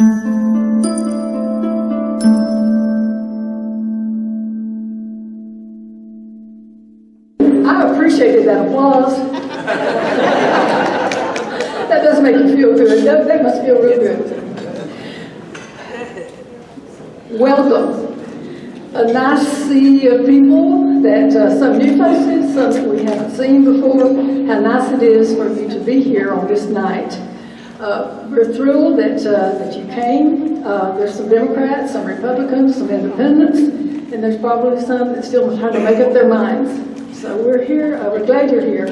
I appreciated that applause. That does make you feel good. That must feel real good. Welcome. A nice sea of people, that some new faces, some that we haven't seen before. How nice it is for you to be here on this night. We're thrilled that you came. There's some Democrats, some Republicans, some independents, and there's probably some that still trying to make up their minds. So we're here, we're glad you're here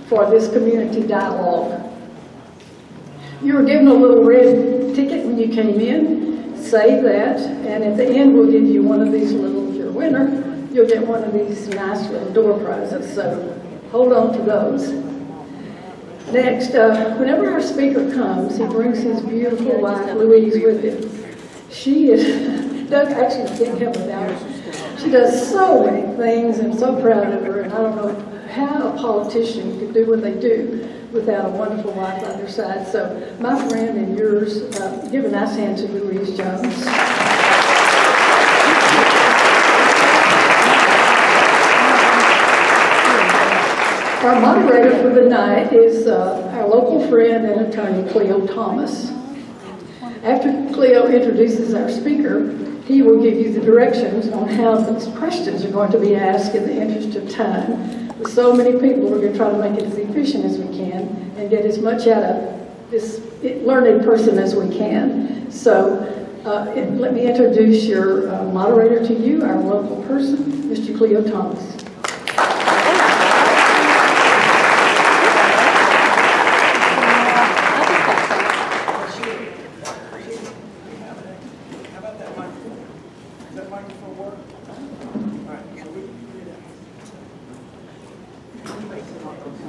for this community dialogue. You were given a little red ticket when you came in. Save that, and at the end we'll give you one of these little, if you're a winner, you'll get one of these nice little door prizes, so hold on to those. Next, whenever our speaker comes, he brings his beautiful wife, Louise, with him. She is, Doug actually can't help without her. She does so many things, and I'm so proud of her, and I don't know how a politician could do what they do without a wonderful wife on their side. So my friend and yours, give a nice hand to Louise Jones. Our moderator for the night is our local friend and attorney, Cleo Thomas. After Cleo introduces our speaker, he will give you the directions on how these questions are going to be asked in the interest of time. With so many people, we're going to try to make it as efficient as we can and get as much out of this learned person as we can. So let me introduce your moderator to you, our local person, Mr. Cleo Thomas.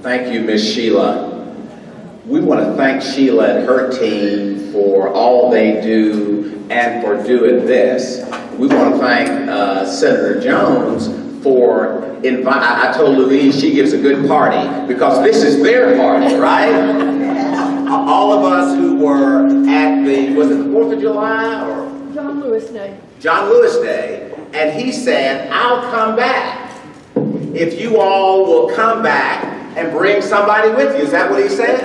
Thank you, Ms. Sheila. We want to thank Sheila and her team for all they do and for doing this. We want to thank Senator Jones for inviting. I told Louise she gives a good party because this is their party, right? All of us who were at the, was it the 4th of July or? John Lewis Day. John Lewis Day, and he said, I'll come back if you all will come back and bring somebody with you. Is that what he said?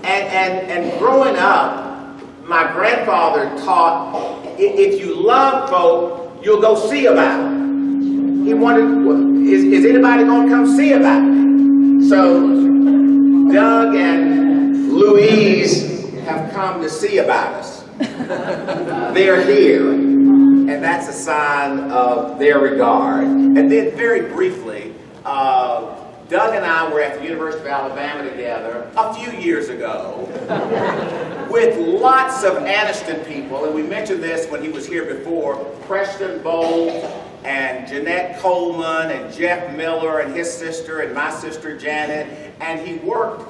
And growing up, my grandfather taught, if you love folk, you'll go see about them. He wanted, is anybody going to come see about me? So Doug and Louise have come to see about us. They're here, and that's a sign of their regard. And then very briefly, Doug and I were at the University of Alabama together a few years ago with lots of Anniston people, and we mentioned this when he was here before, Preston Bolt and Jeanette Coleman and Jeff Miller and his sister and my sister Janet, and he worked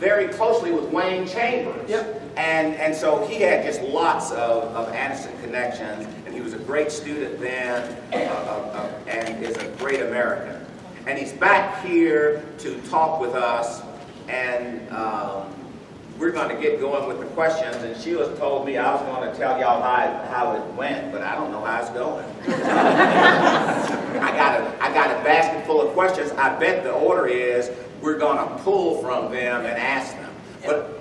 very closely with Wayne Chambers. Yep. And so he had just lots of Anniston connections, and he was a great student then and is a great American. And he's back here to talk with us, and we're going to get going with the questions. And Sheila told me I was going to tell y'all how it went, but I don't know how it's going. I got a basket full of questions. I bet the order is we're going to pull from them and ask them.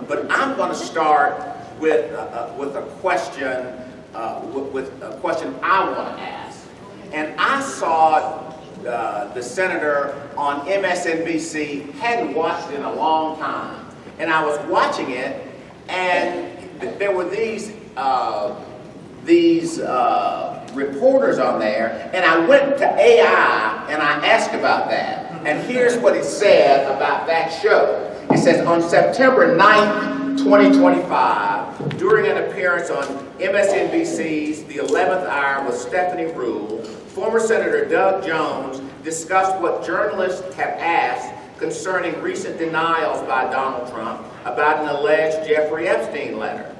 But I'm going to start with a question I want to ask. And I saw the senator on MSNBC, hadn't watched it in a long time. And I was watching it, and there were these reporters on there, and I went to AI and I asked about that. And here's what it said about that show. It says, on September 9th, 2025, during an appearance on MSNBC's The 11th Hour with Stephanie Rule, former Senator Doug Jones discussed what journalists have asked concerning recent denials by Donald Trump about an alleged Jeffrey Epstein letter.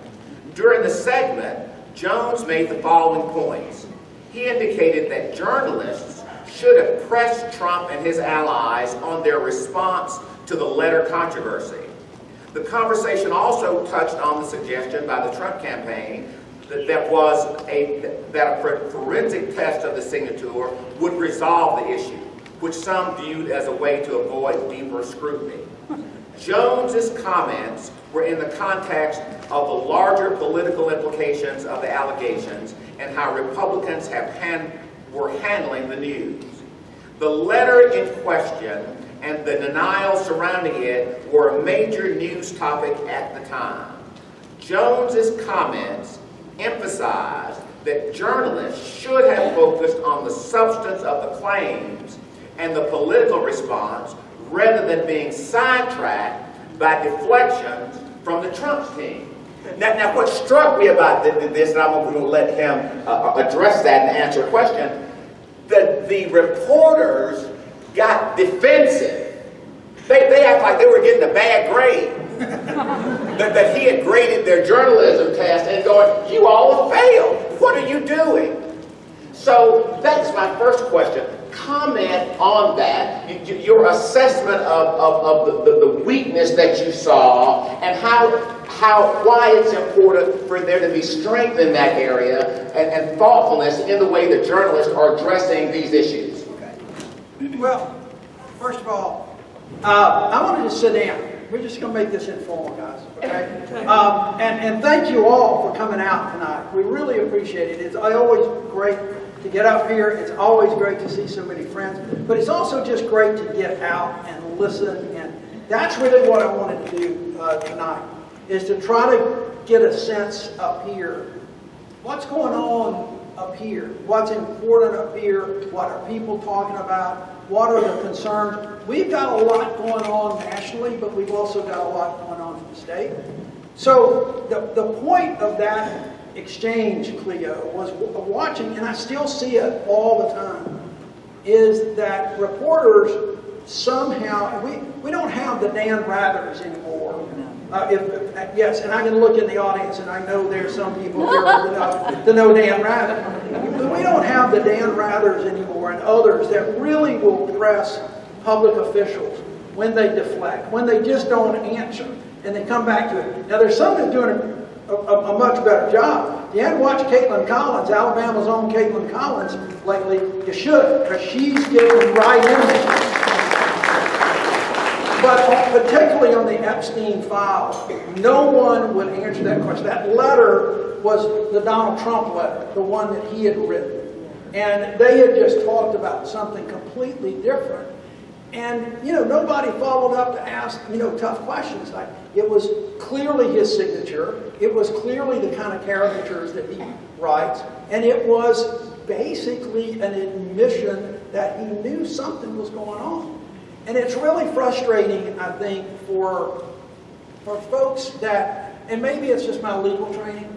During the segment, Jones made the following points. He indicated that journalists should have pressed Trump and his allies on their response to the letter controversy. The conversation also touched on the suggestion by the Trump campaign that a forensic test of the signature would resolve the issue, which some viewed as a way to avoid deeper scrutiny. Jones's comments were in the context of the larger political implications of the allegations and how Republicans were handling the news. The letter in question and the denial surrounding it were a major news topic at the time. Jones's comments emphasized that journalists should have focused on the substance of the claims and the political response rather than being sidetracked by deflections from the Trump team. Now what struck me about this, and I'm going to let him address that and answer a question, that the reporters got defensive. They act like they were getting a bad grade. that he had graded their journalism test and going, you all failed. What are you doing? So that's my first question. Comment on that, your assessment of the weakness that you saw and why it's important for there to be strength in that area and thoughtfulness in the way that journalists are addressing these issues. Okay. Well, first of all, I wanted to sit down. We're just going to make this informal, guys. Okay? And thank you all for coming out tonight. We really appreciate it. It's always great to get up here. It's always great to see so many friends. But it's also just great to get out and listen. And that's really what I wanted to do tonight, is to try to get a sense up here. What's going on up here? What's important up here? What are people talking about? What are the concerns? We've got a lot going on nationally, but we've also got a lot going on in the state. So the point of that exchange, Cleo, was watching, and I still see it all the time, is that reporters somehow, we don't have the Dan Rathers anymore. Yes, and I can look in the audience, and I know there's some people here that know Dan Rather. But we don't have the Dan Rathers anymore and others that really will press public officials when they deflect, when they just don't answer, and they come back to it. Now, there's some that are doing a much better job. You hadn't watched Caitlin Collins, Alabama's own Caitlin Collins, lately. You should, because she's getting right in there. But particularly on the Epstein files, no one would answer that question. That letter was the Donald Trump letter, the one that he had written. And they had just talked about something completely different. And, nobody followed up to ask, tough questions. Like, it was clearly his signature. It was clearly the kind of caricatures that he writes. And it was basically an admission that he knew something was going on. And it's really frustrating, I think, for folks that, and maybe it's just my legal training,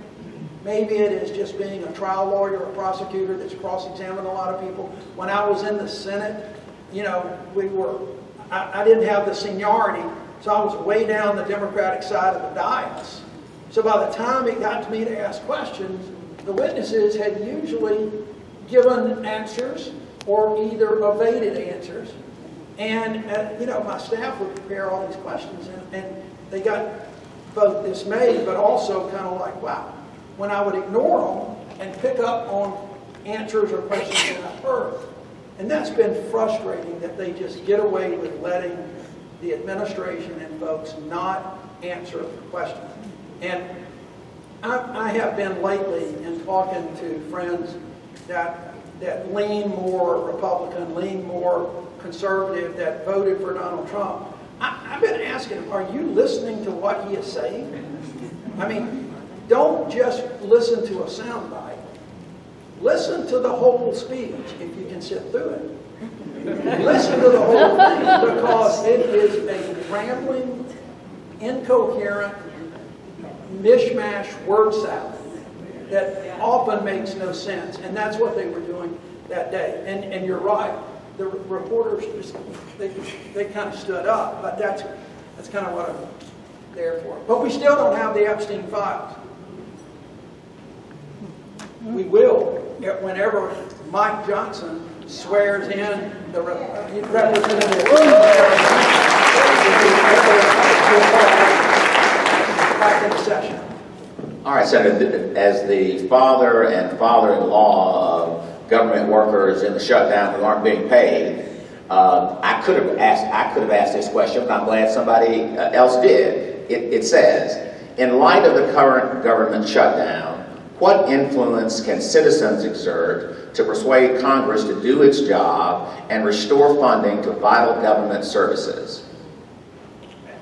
maybe it is just being a trial lawyer or a prosecutor that's cross-examined a lot of people. When I was in the Senate, I didn't have the seniority, so I was way down the Democratic side of the dais. So by the time it got to me to ask questions, the witnesses had usually given answers or either evaded answers. And, my staff would prepare all these questions, and they got both dismayed, but also kind of like, wow. When I would ignore them and pick up on answers or questions that I've heard. And that's been frustrating, that they just get away with letting the administration and folks not answer questions. And I have been lately in talking to friends that lean more Republican, lean more conservative, that voted for Donald Trump. I've been asking them, are you listening to what he is saying? I mean, don't just listen to a soundbite. Listen to the whole speech if you can sit through it. Listen to the whole thing, because it is a rambling, incoherent, mishmash word salad that often makes no sense. And that's what they were doing that day. And you're right. The reporters just, they kind of stood up, but that's kind of what I'm there for. But we still don't have the Epstein files. We will whenever Mike Johnson swears in the representative. back into session. All right, Senator, as the father and father-in-law of government workers in the shutdown who aren't being paid, I could have asked this question, but I'm glad somebody else did. It says, in light of the current government shutdown, what influence can citizens exert to persuade Congress to do its job and restore funding to vital government services?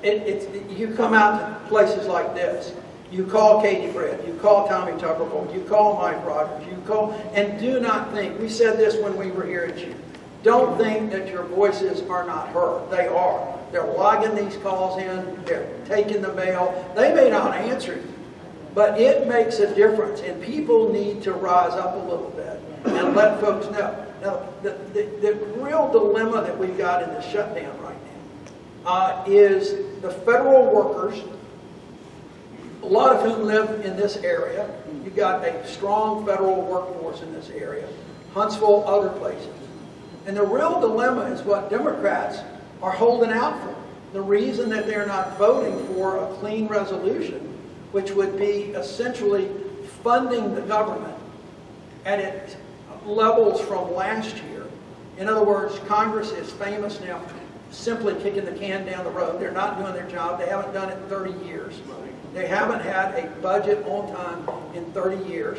You come out to places like this. You call Katie Fred, you call Tommy Tuberville, you call Mike Rogers, you call, and do not think, we said this when we were here at you, don't think that your voices are not heard. They are. They're logging these calls in, they're taking the mail. They may not answer you, but it makes a difference, and people need to rise up a little bit and let folks know. Now, the real dilemma that we've got in the shutdown right now is the federal workers, a lot of whom live in this area. You've got a strong federal workforce in this area, Huntsville, other places. And the real dilemma is what Democrats are holding out for. The reason that they're not voting for a clean resolution, which would be essentially funding the government at its levels from last year. In other words, Congress is famous now for simply kicking the can down the road. They're not doing their job. They haven't done it in 30 years. They haven't had a budget on time in 30 years.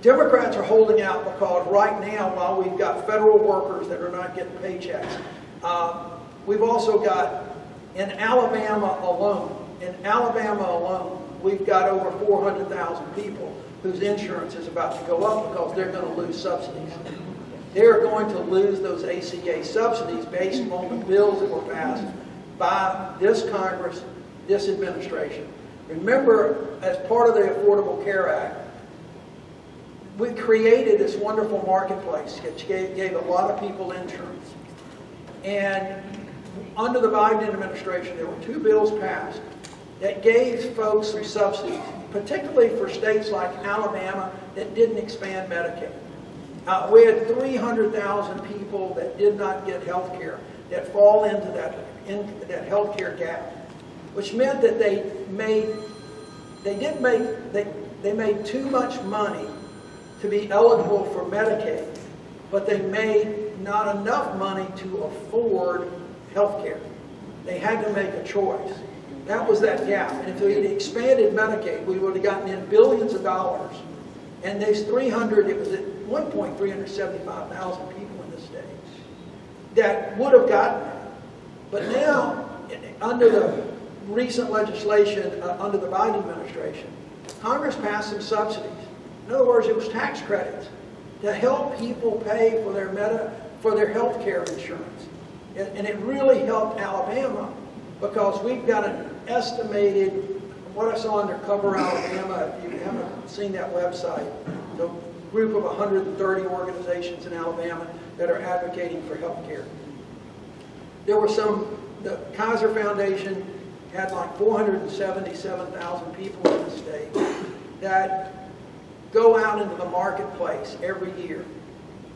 Democrats are holding out because right now, while we've got federal workers that are not getting paychecks, we've also got in Alabama alone, we've got over 400,000 people whose insurance is about to go up because they're going to lose subsidies. They're going to lose those ACA subsidies based on the bills that were passed by this Congress, this administration. Remember, as part of the Affordable Care Act, we created this wonderful marketplace which gave a lot of people insurance. And under the Biden administration, there were 2 bills passed that gave folks some subsidies, particularly for states like Alabama that didn't expand Medicaid. We had 300,000 people that did not get health care that fall into that health care gap, which meant that they made too much money to be eligible for Medicaid, but they made not enough money to afford health care. They had to make a choice. That was that gap. And if we had expanded Medicaid, we would have gotten in billions of dollars. And these it was at one point 375,000 people in the state that would have gotten that. But now, under the recent legislation under the Biden administration, Congress passed some subsidies. In other words, it was tax credits to help people pay for their health care insurance. And it really helped Alabama because we've got an estimated, what I saw under Cover Alabama, if you haven't seen that website, the group of 130 organizations in Alabama that are advocating for health care. There were the Kaiser Foundation had like 477,000 people in the state that go out into the marketplace every year,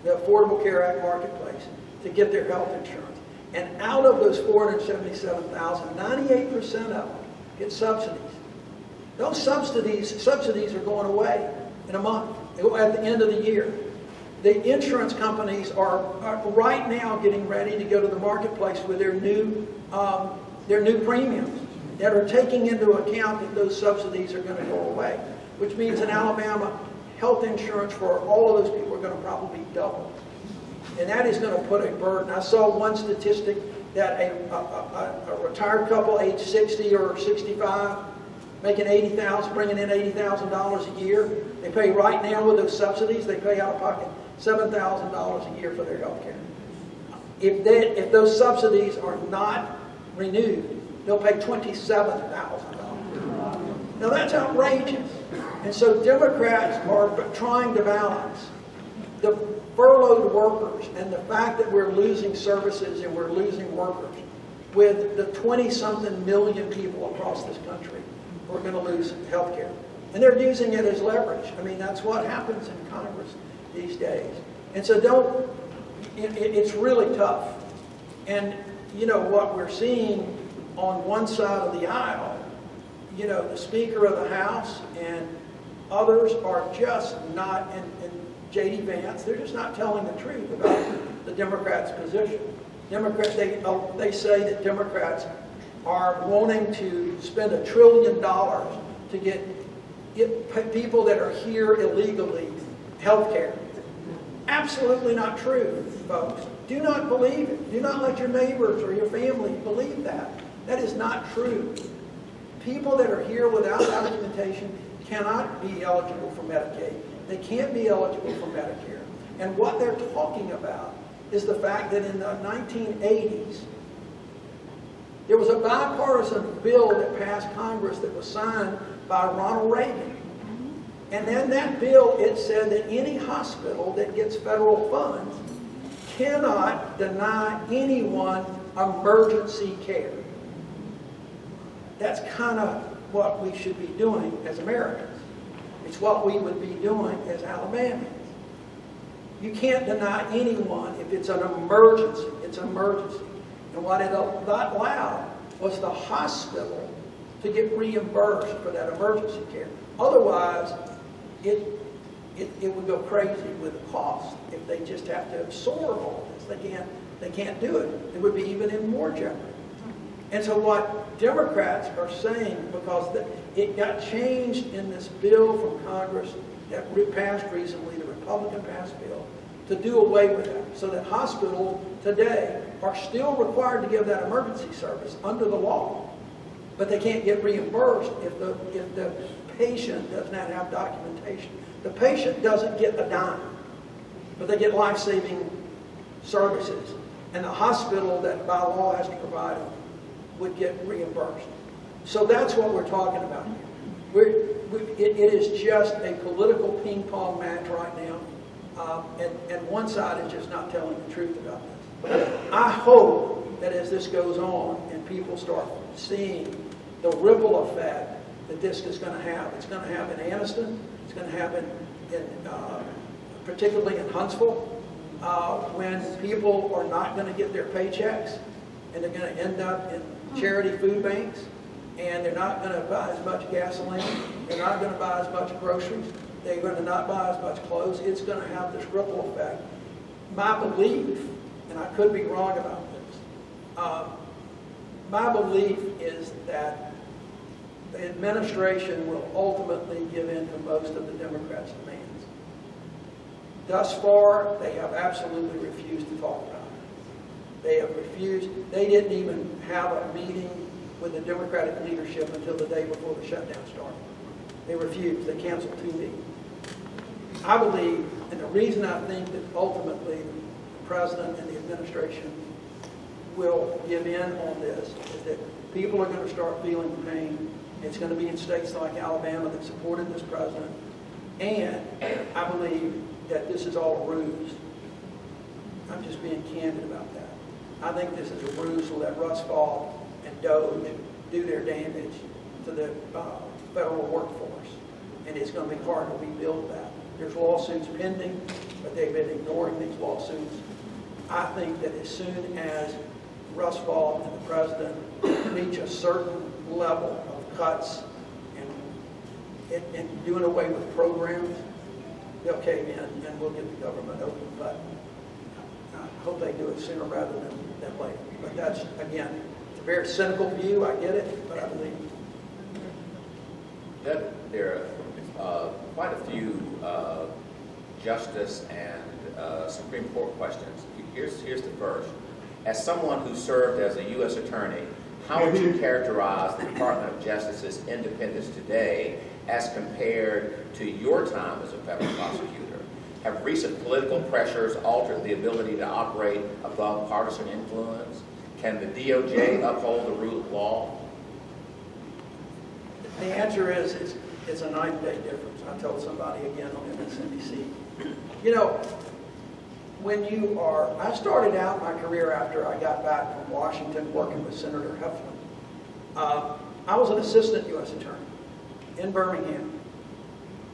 the Affordable Care Act marketplace, to get their health insurance. And out of those 477,000, 98% of them get subsidies. Those subsidies are going away in a month, at the end of the year. The insurance companies are right now getting ready to go to the marketplace with their new premiums that are taking into account that those subsidies are going to go away, which means in Alabama, health insurance for all of those people are going to probably double. And that is going to put a burden. I saw one statistic that a retired couple age 60 or 65 making $80,000, bringing in $80,000 a year, they pay right now with those subsidies, they pay out of pocket $7,000 a year for their health care. If those subsidies are not renewed, they'll pay $27,000. Now that's outrageous. And so Democrats are trying to balance the furloughed workers and the fact that we're losing services and we're losing workers with the 20-something million people across this country who are going to lose health care. And they're using it as leverage. I mean, that's what happens in Congress these days. And so it's really tough. And you know what we're seeing on one side of the aisle, you know, the Speaker of the House and others are just not, and J.D. Vance, they're just not telling the truth about the Democrats' position. Democrats, they say that Democrats are wanting to spend $1 trillion to get people that are here illegally health care. Absolutely not true, folks. Do not believe it. Do not let your neighbors or your family believe that. That is not true. People that are here without documentation cannot be eligible for Medicaid. They can't be eligible for Medicare. And what they're talking about is the fact that in the 1980s, there was a bipartisan bill that passed Congress that was signed by Ronald Reagan. And then that bill, it said that any hospital that gets federal funds cannot deny anyone emergency care. That's kind of what we should be doing as Americans. It's what we would be doing as Alabamians. You can't deny anyone if it's an emergency. It's an emergency. And what it allowed was the hospital to get reimbursed for that emergency care. Otherwise, it would go crazy with the cost if they just have to absorb all this. They can't do it. It would be even in more jeopardy. And so what Democrats are saying, because it got changed in this bill from Congress that passed recently, the Republican passed bill, to do away with that, so that hospitals today are still required to give that emergency service under the law, but they can't get reimbursed if the patient does not have documentation. The patient doesn't get a dime, but they get life-saving services, and the hospital that by law has to provide them would get reimbursed. So that's what we're talking about here. It is just a political ping pong match right now, and one side is just not telling the truth about this. I hope that as this goes on and people start seeing the ripple effect that this is going to have, it's going to happen in Anniston, it's going to happen particularly in Huntsville, when people are not going to get their paychecks and they're going to end up in charity food banks, and they're not going to buy as much gasoline, they're not going to buy as much groceries, they're going to not buy as much clothes. It's going to have this ripple effect. My belief, and I could be wrong about this, my belief is that the administration will ultimately give in to most of the Democrats' demands. Thus far, they have absolutely refused to talk about it. They have refused. They didn't even have a meeting with the Democratic leadership until the day before the shutdown started. They refused. They canceled 2 meetings. I believe, and the reason I think that ultimately the President and the administration will give in on this is that people are going to start feeling pain. It's going to be in states like Alabama that supported this president. And I believe that this is all a ruse. I'm just being candid about that. I think this is a ruse to let Russ Fall and Doge do their damage to the federal workforce. And it's going to be hard to rebuild that. There's lawsuits pending, but they've been ignoring these lawsuits. I think that as soon as Russ Fall and the president reach a certain level of cuts and doing away with programs, they'll cave in and we'll get the government open. But I hope they do it sooner rather than later. But that's, again, it's a very cynical view. I get it, but I believe it. There are quite a few justice and Supreme Court questions. Here's the first. As someone who served as a U.S. attorney, how would you characterize the Department of Justice's independence today as compared to your time as a federal prosecutor? Have recent political pressures altered the ability to operate above partisan influence? Can the DOJ uphold the rule of law? The answer is it's a night-and-day difference. I told somebody again on MSNBC. You know, when you are, I started out my career after I got back from Washington working with Senator Heflin. I was an assistant U.S. attorney in Birmingham,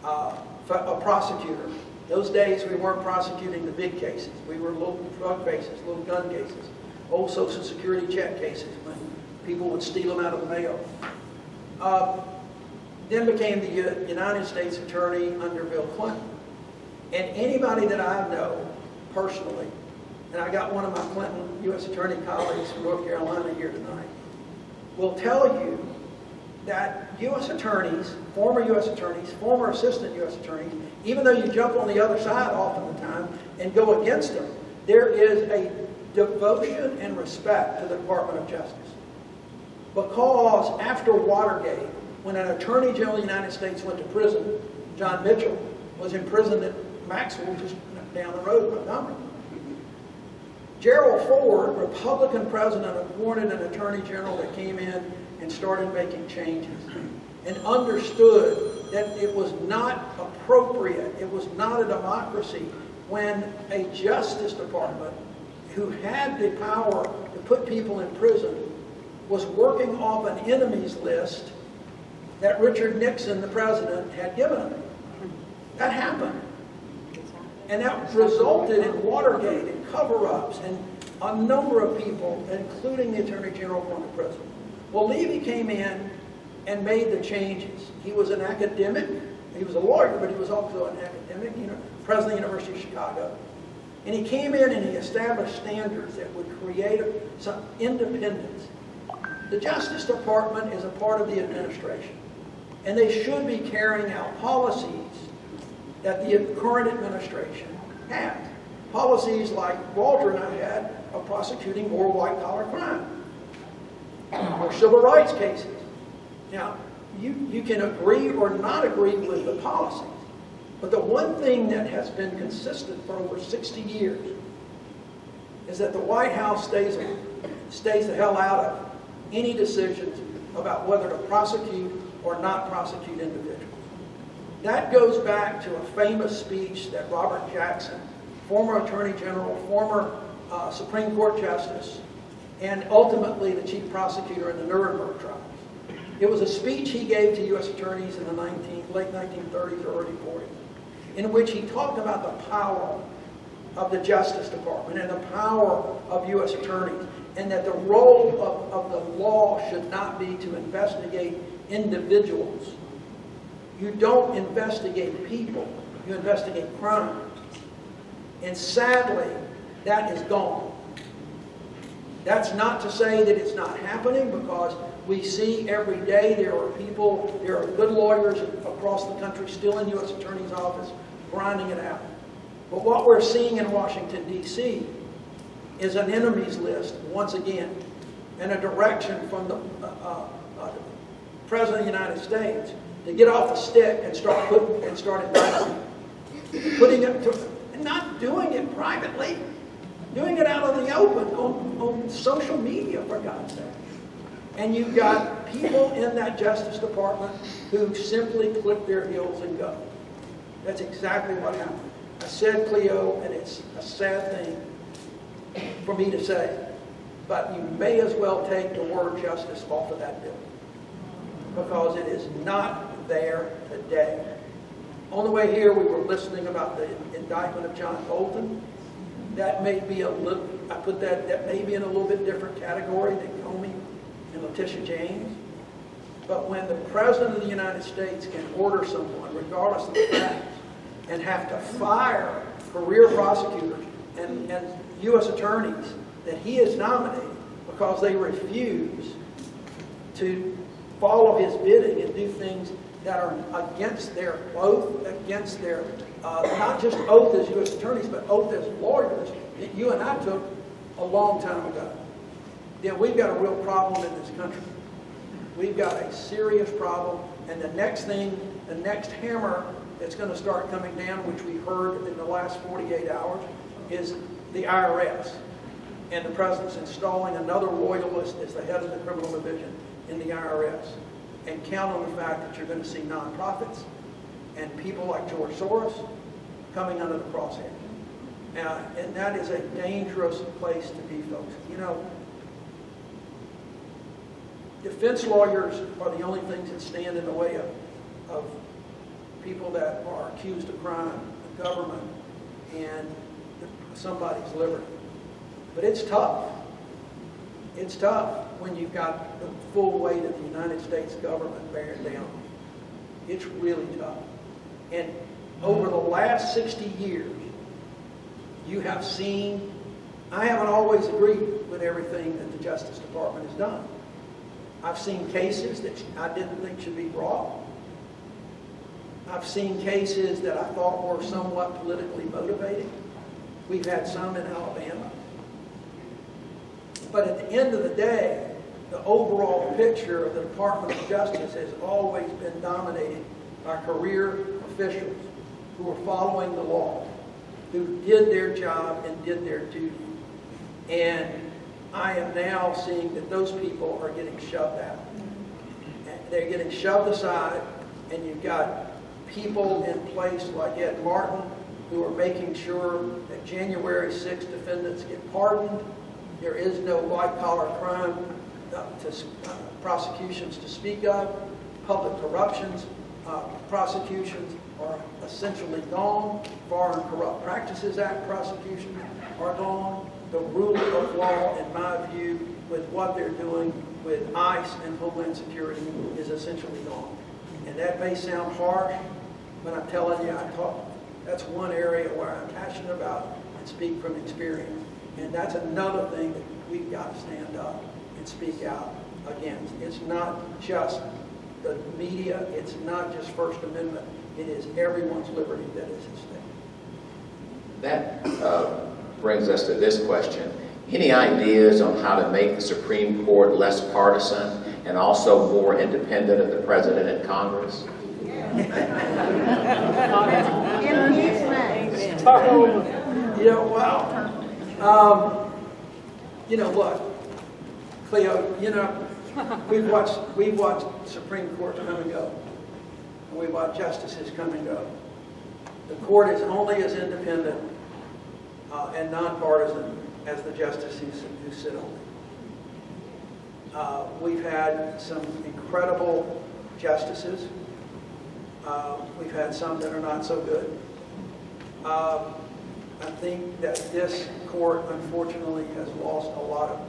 a prosecutor. Those days we weren't prosecuting the big cases. We were little drug cases, little gun cases, old Social Security check cases when People would steal them out of the mail. Then became the United States Attorney under Bill Clinton. And anybody that I know personally, and I got one of my Clinton U.S. Attorney colleagues from North Carolina here tonight, will tell you that U.S. attorneys, former U.S. attorneys, former assistant U.S. attorneys, even though you jump on the other side often the time and go against them, there is a devotion and respect to the Department of Justice. Because after Watergate, when an Attorney General of the United States went to prison, John Mitchell was in prison at Maxwell, just down the road in Montgomery. Gerald Ford, Republican president, appointed an Attorney General that came in and started making changes and understood that it was not appropriate, it was not a democracy when a Justice Department who had the power to put people in prison was working off an enemies list that Richard Nixon, the president, had given them. That happened. And that resulted in Watergate and cover-ups and a number of people, including the Attorney General, going to prison. Well, Levy came in and made the changes. He was an academic. He was a lawyer, but he was also an academic, president of the University of Chicago. And he came in and he established standards that would create some independence. The Justice Department is a part of the administration, and they should be carrying out policies that the current administration has. Policies like Walter and I had of prosecuting more white-collar crime or civil rights cases. Now, you can agree or not agree with the policies, but the one thing that has been consistent for over 60 years is that the White House stays the hell out of any decisions about whether to prosecute or not prosecute individuals. That goes back to a famous speech that Robert Jackson, former Attorney General, former Supreme Court Justice, and ultimately the chief prosecutor in the Nuremberg trials. It was a speech he gave to U.S. attorneys in the late 1930s or early 40s, in which he talked about the power of the Justice Department and the power of U.S. attorneys, and that the role of the law should not be to investigate individuals. You don't investigate people, you investigate crime. And sadly, that is gone. That's not to say that it's not happening, because we see every day there are good lawyers across the country still in U.S. Attorney's office grinding it out. But what we're seeing in Washington, D.C. is an enemies list, once again, and a direction from the President of the United States to get off the stick and start indicting. Putting it to, and not doing it privately, doing it out in the open on social media, for God's sake. And you've got people in that Justice Department who simply click their heels and go. That's exactly what happened. I said Cleo, and it's a sad thing for me to say, but you may as well take the word justice off of that bill, because it is not there today. On the way here, we were listening about the indictment of John Bolton. That may be that may be in a little bit different category than Comey and Letitia James. But when the President of the United States can order someone, regardless of the facts, and have to fire career prosecutors and U.S. attorneys that he has nominated because they refuse to follow his bidding and do things that are against their oath, against their, not just oath as U.S. attorneys, but oath as lawyers that you and I took a long time ago. Yeah, we've got a real problem in this country. We've got a serious problem, and the next hammer that's going to start coming down, which we heard in the last 48 hours, is the IRS. And the President's installing another royalist as the head of the criminal division in the IRS. And count on the fact that you're going to see nonprofits and people like George Soros coming under the crosshair. And that is a dangerous place to be, folks. You know, defense lawyers are the only things that stand in the way of people that are accused of crime, the government, and somebody's liberty. But it's tough. It's tough. when you've got the full weight of the United States government bearing down. It's really tough. And over the last 60 years, you have seen, I haven't always agreed with everything that the Justice Department has done. I've seen cases that I didn't think should be brought. I've seen cases that I thought were somewhat politically motivated. We've had some in Alabama. But at the end of the day, the overall picture of the Department of Justice has always been dominated by career officials who are following the law, who did their job and did their duty. And I am now seeing that those people are getting shoved out. They're getting shoved aside, and you've got people in place like Ed Martin who are making sure that January 6 defendants get pardoned. There is no white-collar crime prosecutions to speak of. Public corruptions prosecutions are essentially gone. Foreign Corrupt Practices Act prosecutions are gone. The rule of law, in my view, with what they're doing with ICE and Homeland Security is essentially gone. And that may sound harsh, but I'm telling you, that's one area where I'm passionate about and speak from experience. And that's another thing that we've got to stand up and speak out against. It's not just the media, it's not just First Amendment, it is everyone's liberty that is at stake. That brings us to this question. Any ideas on how to make the Supreme Court less partisan and also more independent of the President and Congress? Wow. Look, Cleo, we've watched Supreme Court come and go. And we've watched justices come and go. The court is only as independent and nonpartisan as the justices who sit on it. We've had some incredible justices. We've had some that are not so good. I think that this court, unfortunately, has lost a lot of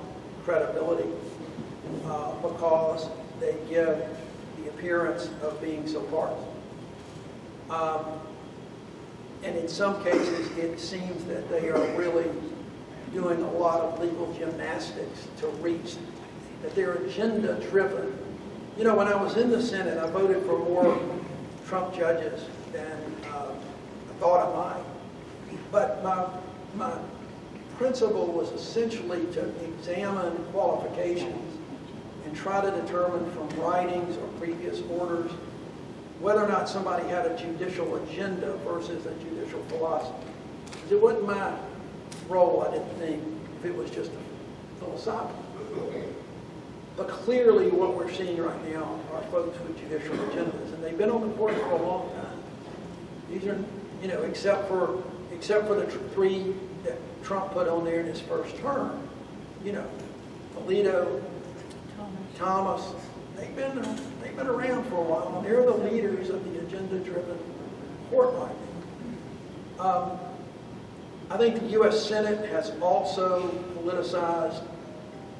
credibility because they give the appearance of being so partisan. And in some cases, it seems that they are really doing a lot of legal gymnastics to reach, that they're agenda-driven. When I was in the Senate, I voted for more Trump judges than I thought I might. But my principle was essentially to examine qualifications and try to determine from writings or previous orders whether or not somebody had a judicial agenda versus a judicial philosophy. Because it wasn't my role, I didn't think, if it was just a philosophical. But clearly what we're seeing right now are folks with judicial agendas, and they've been on the court for a long time. These are, except for the three that Trump put on there in his first term, Alito, Thomas, they've been around for a while, and they're the leaders of the agenda-driven court right now. I think the U.S. Senate has also politicized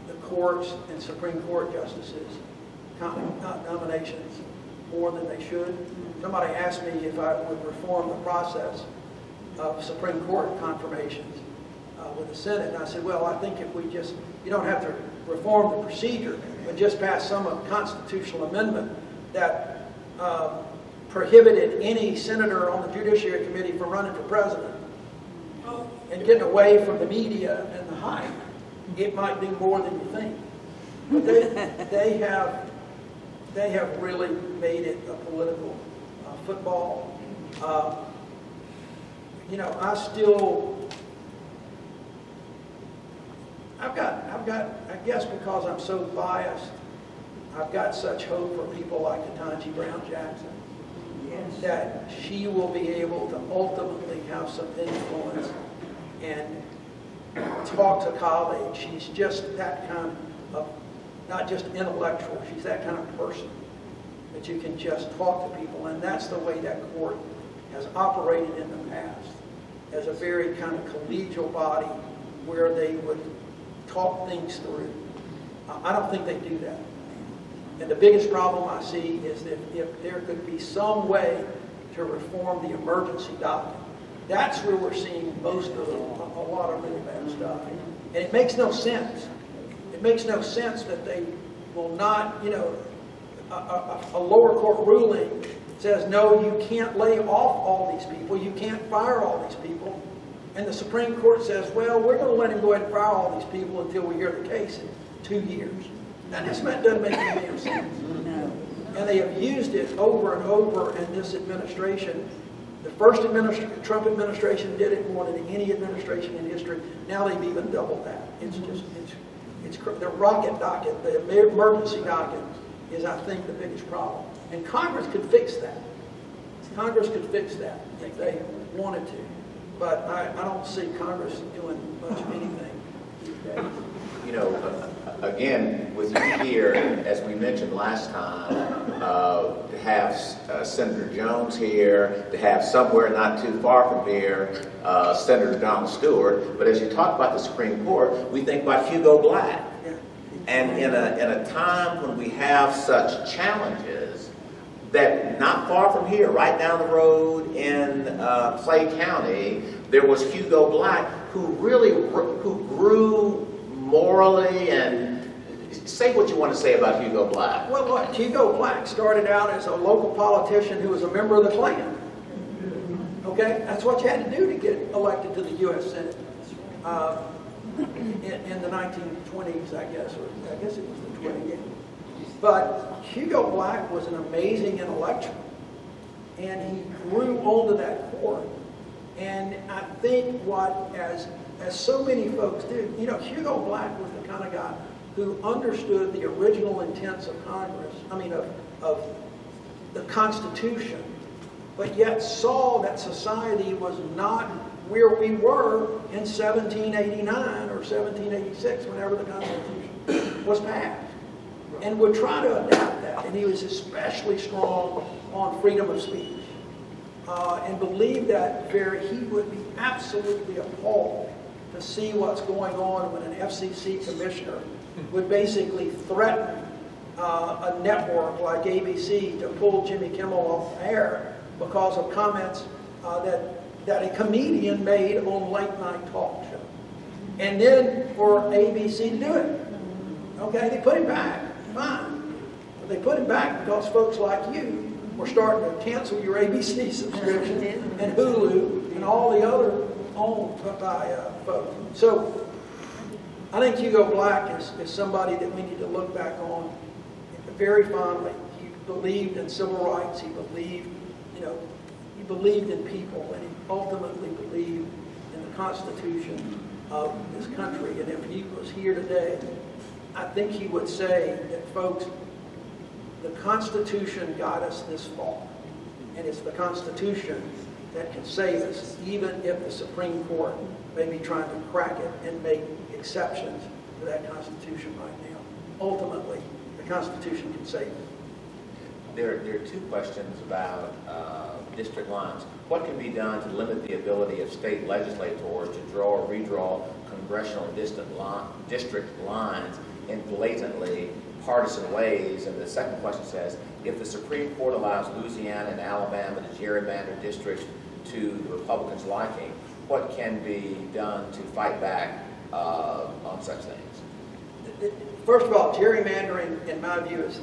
the courts and Supreme Court justices' nominations more than they should. Somebody asked me if I would reform the process of Supreme Court confirmations with the Senate, and I said, well, I think if you don't have to reform the procedure, but just pass some constitutional amendment that prohibited any senator on the Judiciary Committee from running for president and getting away from the media and the hype, it might do more than you think. But they have really made it a political football. I guess because I'm so biased, I've got such hope for people like Ketanji Brown Jackson, that she will be able to ultimately have some influence and talk to colleagues. She's just that kind of, not just intellectual, she's that kind of person that you can just talk to people, and that's the way that court has operated in the past, as a very kind of collegial body where they would talk things through. I don't think they do that. And the biggest problem I see is that if there could be some way to reform the emergency docket, that's where we're seeing most of a lot of really bad stuff. And it makes no sense. It makes no sense that they will not, you know, a lower court ruling says, no, you can't lay off all these people, you can't fire all these people. And the Supreme Court says, well, we're going to let him go ahead and fire all these people until we hear the case in 2 years. Now, this doesn't make any damn sense. No. And they have used it over and over in this administration. The first Trump administration did it more than any administration in history. Now they've even doubled that. It's just, it's the rocket docket, the emergency docket is, I think, the biggest problem. And Congress could fix that. Congress could fix that if they wanted to. But I don't see Congress doing much of anything these days. You know, again, with you here, as we mentioned last time, to have Senator Jones here, to have somewhere not too far from here, Senator Donald Stewart. But as you talk about the Supreme Court, we think about Hugo Black. Yeah. And in a time when we have such challenges, that not far from here, right down the road in Clay County, there was Hugo Black who grew morally. And say what you want to say about Hugo Black. Well, look, Hugo Black started out as a local politician who was a member of the Klan. Okay? That's what you had to do to get elected to the U.S. Senate in the 1920s, I guess. Or I guess it was the 20s. But Hugo Black was an amazing intellectual. And he grew onto that court. And I think as so many folks did, you know, Hugo Black was the kind of guy who understood the original intents of Congress, of the Constitution, but yet saw that society was not where we were in 1789 or 1786, whenever the Constitution was passed, and would try to adapt that. And he was especially strong on freedom of speech. And believed that he would be absolutely appalled to see what's going on when an FCC commissioner would basically threaten a network like ABC to pull Jimmy Kimmel off the air because of comments that a comedian made on late night talk show. And then for ABC to do it. Okay, they put him back, fine. But they put him back because folks like you were starting to cancel your ABC subscription and Hulu and all the other owned by folks. So I think Hugo Black is somebody that we need to look back on very fondly. He believed in civil rights. He believed, he believed in people, and he ultimately believed in the Constitution of this country. And if he was here today, I think he would say that, folks, the Constitution got us this far, and it's the Constitution that can save us, even if the Supreme Court may be trying to crack it and make exceptions to that Constitution right now. Ultimately, the Constitution can save us. There are two questions about district lines. What can be done to limit the ability of state legislators to draw or redraw congressional district lines in blatantly partisan ways? And the second question says, if the Supreme Court allows Louisiana and Alabama to gerrymander districts to the Republicans' liking, what can be done to fight back on such things? First of all, gerrymandering, in my view, is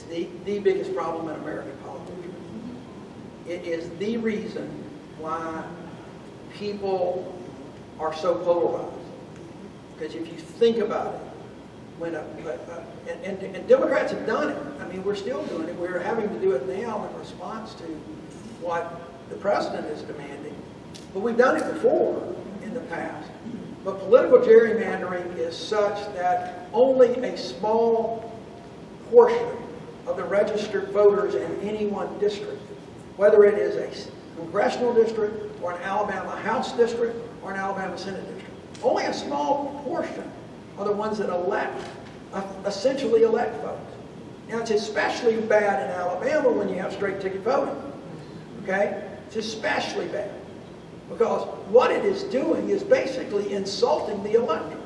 the biggest problem in American politics. It is the reason why people are so polarized. Because if you think about it, and Democrats have done it. I mean, we're still doing it. We're having to do it now in response to what the president is demanding. But we've done it before in the past. But political gerrymandering is such that only a small portion of the registered voters in any one district, whether it is a congressional district or an Alabama House district or an Alabama Senate district, only a small portion are the ones that essentially elect folks. Now, it's especially bad in Alabama when you have straight ticket voting. Okay? It's especially bad. Because what it is doing is basically insulting the electorate.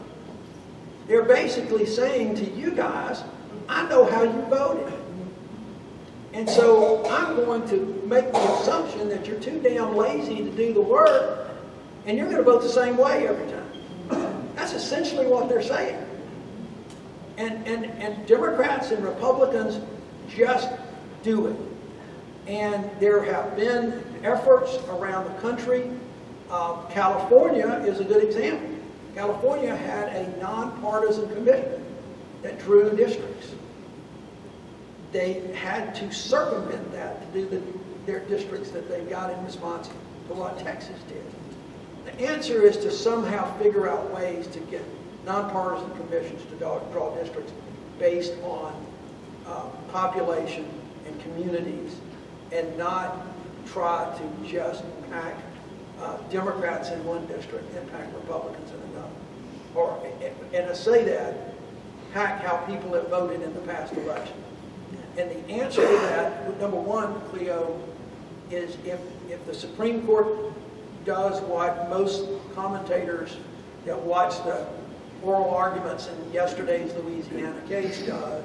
they're basically saying to you guys, I know how you voted. And so I'm going to make the assumption that you're too damn lazy to do the work, and you're going to vote the same way every time. That's essentially what they're saying. And Democrats and Republicans just do it. And there have been efforts around the country. California is a good example. California had a nonpartisan commission that drew districts. They had to circumvent that to do their districts that they got in response to what Texas did. The answer is to somehow figure out ways to get nonpartisan commissions to draw districts based on population and communities, and not try to just pack Democrats in one district and pack Republicans in another. And I say that, pack how people have voted in the past election. And the answer to that, number one, Cleo, is if the Supreme Court does what most commentators that watch the oral arguments in yesterday's Louisiana case does,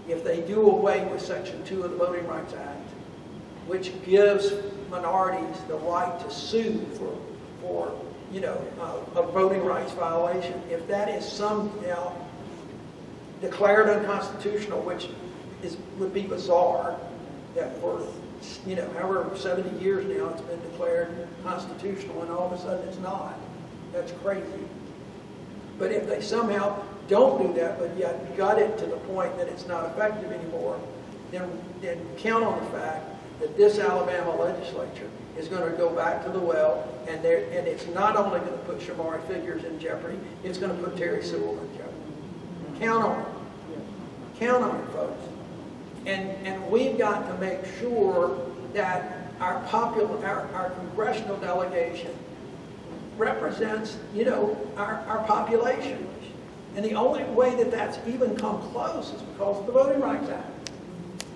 if they do away with Section 2 of the Voting Rights Act, which gives minorities the right to sue for a voting rights violation, if that is somehow declared unconstitutional, which would be bizarre, that for however 70 years now it's been declared constitutional and all of a sudden it's not. That's crazy. But if they somehow don't do that, but yet gut it to the point that it's not effective anymore, then count on the fact that this Alabama legislature is going to go back to the well, and it's not only going to put Shamari Figures in jeopardy, it's going to put Terry Sewell in jeopardy. Count on it. Count on it, folks. And we've got to make sure that our congressional delegation represents, our population. And the only way that that's even come close is because of the Voting Rights Act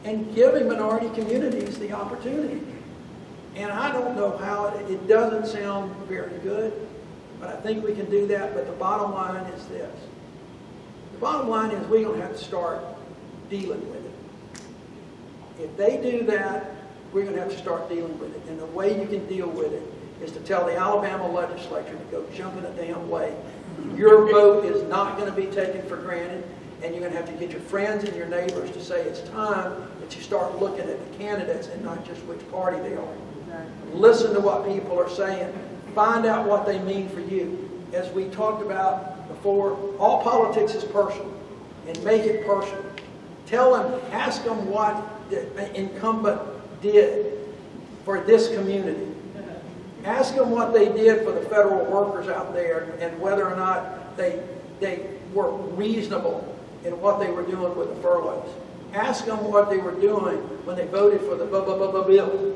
and giving minority communities the opportunity. And I don't know how it doesn't sound very good, but I think we can do that. But the bottom line is this. The bottom line is we're going to have to start dealing with it. If they do that, we're going to have to start dealing with it. And the way you can deal with it is to tell the Alabama legislature to go jump in a damn way. Your vote is not going to be taken for granted, and you're going to have to get your friends and your neighbors to say it's time that you start looking at the candidates and not just which party they are. Listen to what people are saying. Find out what they mean for you. As we talked about before, all politics is personal, and make it personal. Tell them, ask them what the incumbent did for this community. Ask them what they did for the federal workers out there and whether or not they were reasonable in what they were doing with the furloughs. Ask them what they were doing when they voted for the bill.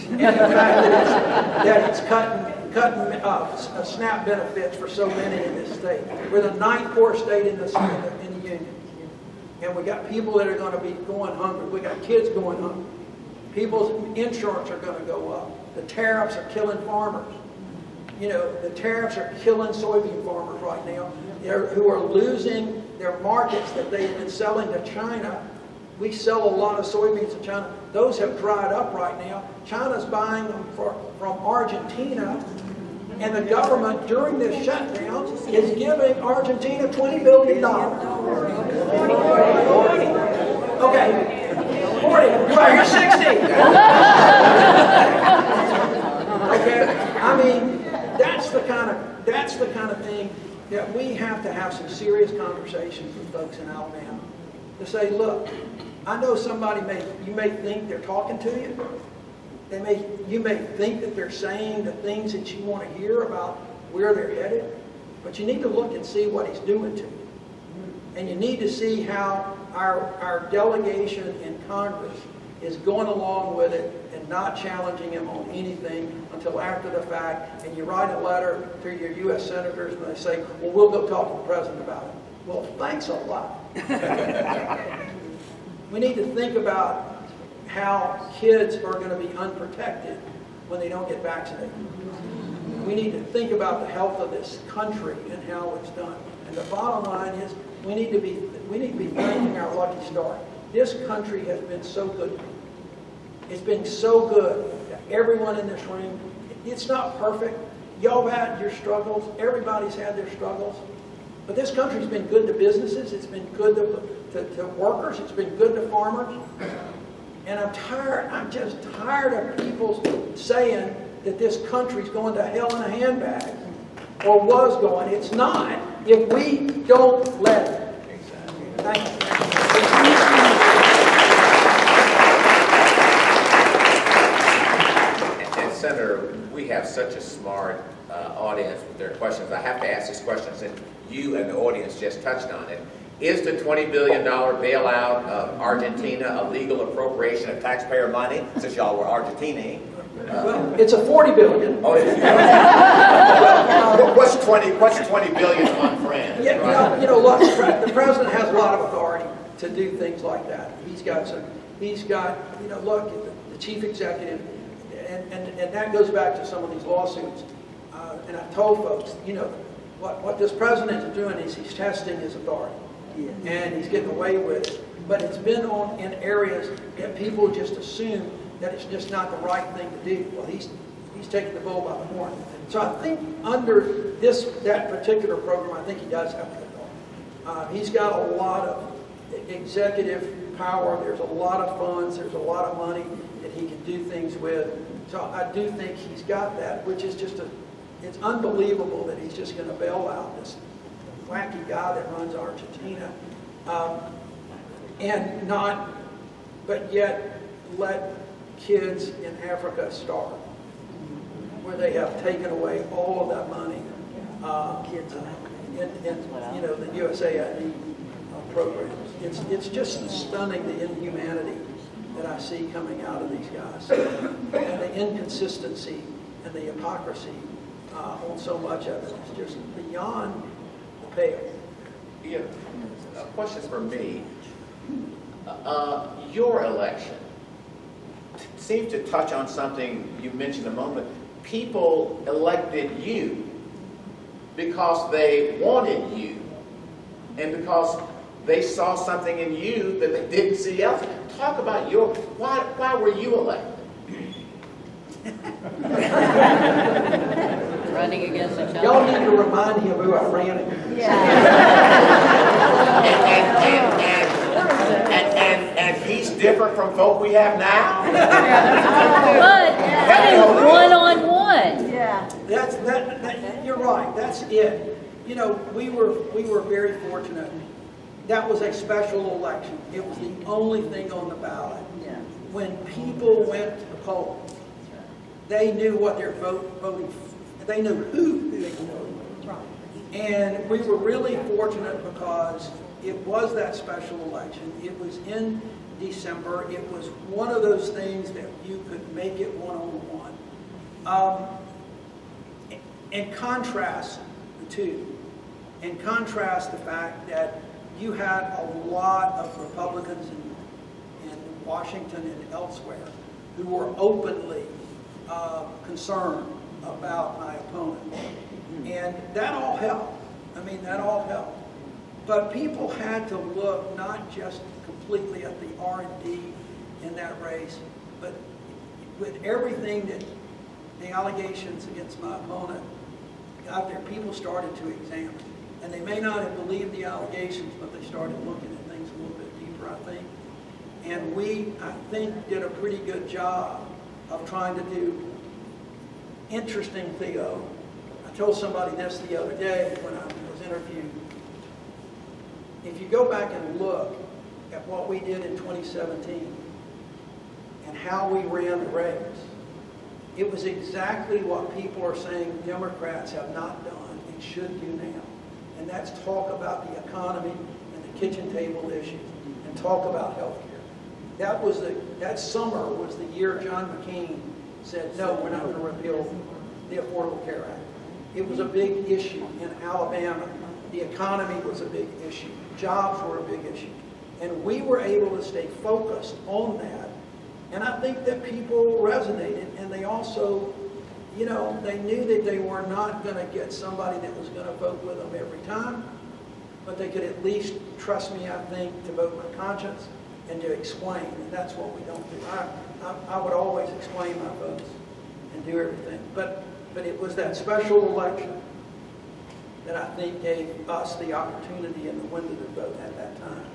And the fact that it's cutting SNAP benefits for so many in this state. We're the 9th poorest state in the union. And we got people that are going to be going hungry. We got kids going hungry. People's insurance are going to go up. The tariffs are killing farmers. The tariffs are killing soybean farmers right now, who are losing their markets that they've been selling to China. We sell a lot of soybeans to China. Those have dried up right now. China's buying them from Argentina, and the government during this shutdown is giving Argentina $20 billion. Okay, 40. You're 60. Okay, I mean, that's the kind of thing that we have to have some serious conversations with folks in Alabama to say, look, I know you may think they're talking to you. You may think that they're saying the things that you want to hear about where they're headed, but you need to look and see what he's doing to you. And you need to see how our delegation in Congress is going along with it and not challenging him on anything until after the fact. And you write a letter to your U.S. senators and they say, well, we'll go talk to the president about it. Well, thanks a lot. We need to think about how kids are going to be unprotected when they don't get vaccinated. We need to think about the health of this country and how it's done. And the bottom line is, we need to be thanking our lucky star. This country has been so good. It's been so good. Everyone in this room, it's not perfect. Y'all had your struggles. Everybody's had their struggles. But this country's been good to businesses. It's been good to workers. It's been good to farmers. And I'm just tired of people saying that this country's going to hell in a handbag, or was going. It's not, if we don't let it. Thank you. And Senator, we have such a smart audience with their questions. I have to ask these questions, and you and the audience just touched on it. Is the $20 billion bailout of Argentina a legal appropriation of taxpayer money, since y'all were Argentine? Well, it's a $40 billion. Oh, it's what's 20 billion on France? Yeah, Right? look, the president has a lot of authority to do things like that. He's got, look, the chief executive, and that goes back to some of these lawsuits. And I've told folks, what this president is doing is he's testing his authority. And he's getting away with it. But it's been in areas that people just assume that it's just not the right thing to do. Well, he's taking the bull by the horn. So I think under that particular program, I think he does have the authority. He's got a lot of executive power. There's a lot of funds. There's a lot of money that he can do things with. So I do think he's got that, which is just it's unbelievable that he's just going to bail out this wacky guy that runs Argentina, but yet let kids in Africa starve, where they have taken away all of that money in the USAID programs. It's just stunning, the inhumanity that I see coming out of these guys, and the inconsistency and the hypocrisy on so much of it. It's just beyond the pale. Yeah. A question for me. Your election seems to touch on something you mentioned a moment. People elected you because they wanted you, and because they saw something in you that they didn't see elsewhere. Talk about why were you elected? Running against each other. Y'all need to remind him who I ran against. And he's different from folk we have now? But one-on-one. Yeah. You're right. That's it. We were very fortunate. That was a special election. It was the only thing on the ballot. Yeah. When people went to the polls, they knew what they're voting for. They knew who they were voting for. And we were really fortunate because it was that special election. It was in December. It was one of those things that you could make it one-on-one. And contrast the two. And contrast the fact that you had a lot of Republicans in Washington and elsewhere who were openly concerned about my opponent. And that all helped. That all helped. But people had to look not just completely at the R&D in that race, but with everything that the allegations against my opponent out there, people started to examine. And they may not have believed the allegations, but they started looking at things a little bit deeper, I think. And we, I think, did a pretty good job of trying to do interesting Theo. I told somebody this the other day when I was interviewed. If you go back and look at what we did in 2017 and how we ran the race, it was exactly what people are saying Democrats have not done and should do now. And that's talk about the economy and the kitchen table issues and talk about health care. That summer was the year John McCain said, no, we're not going to repeal the Affordable Care Act. It was a big issue in Alabama. The economy was a big issue. Jobs were a big issue. And we were able to stay focused on that. And I think that people resonated, and they also, they knew that they were not going to get somebody that was going to vote with them every time. but they could at least trust me, I think, to vote my conscience and to explain, and that's what we don't do. I would always explain my votes and do everything, but it was that special election that I think gave us the opportunity and the window to vote at that time.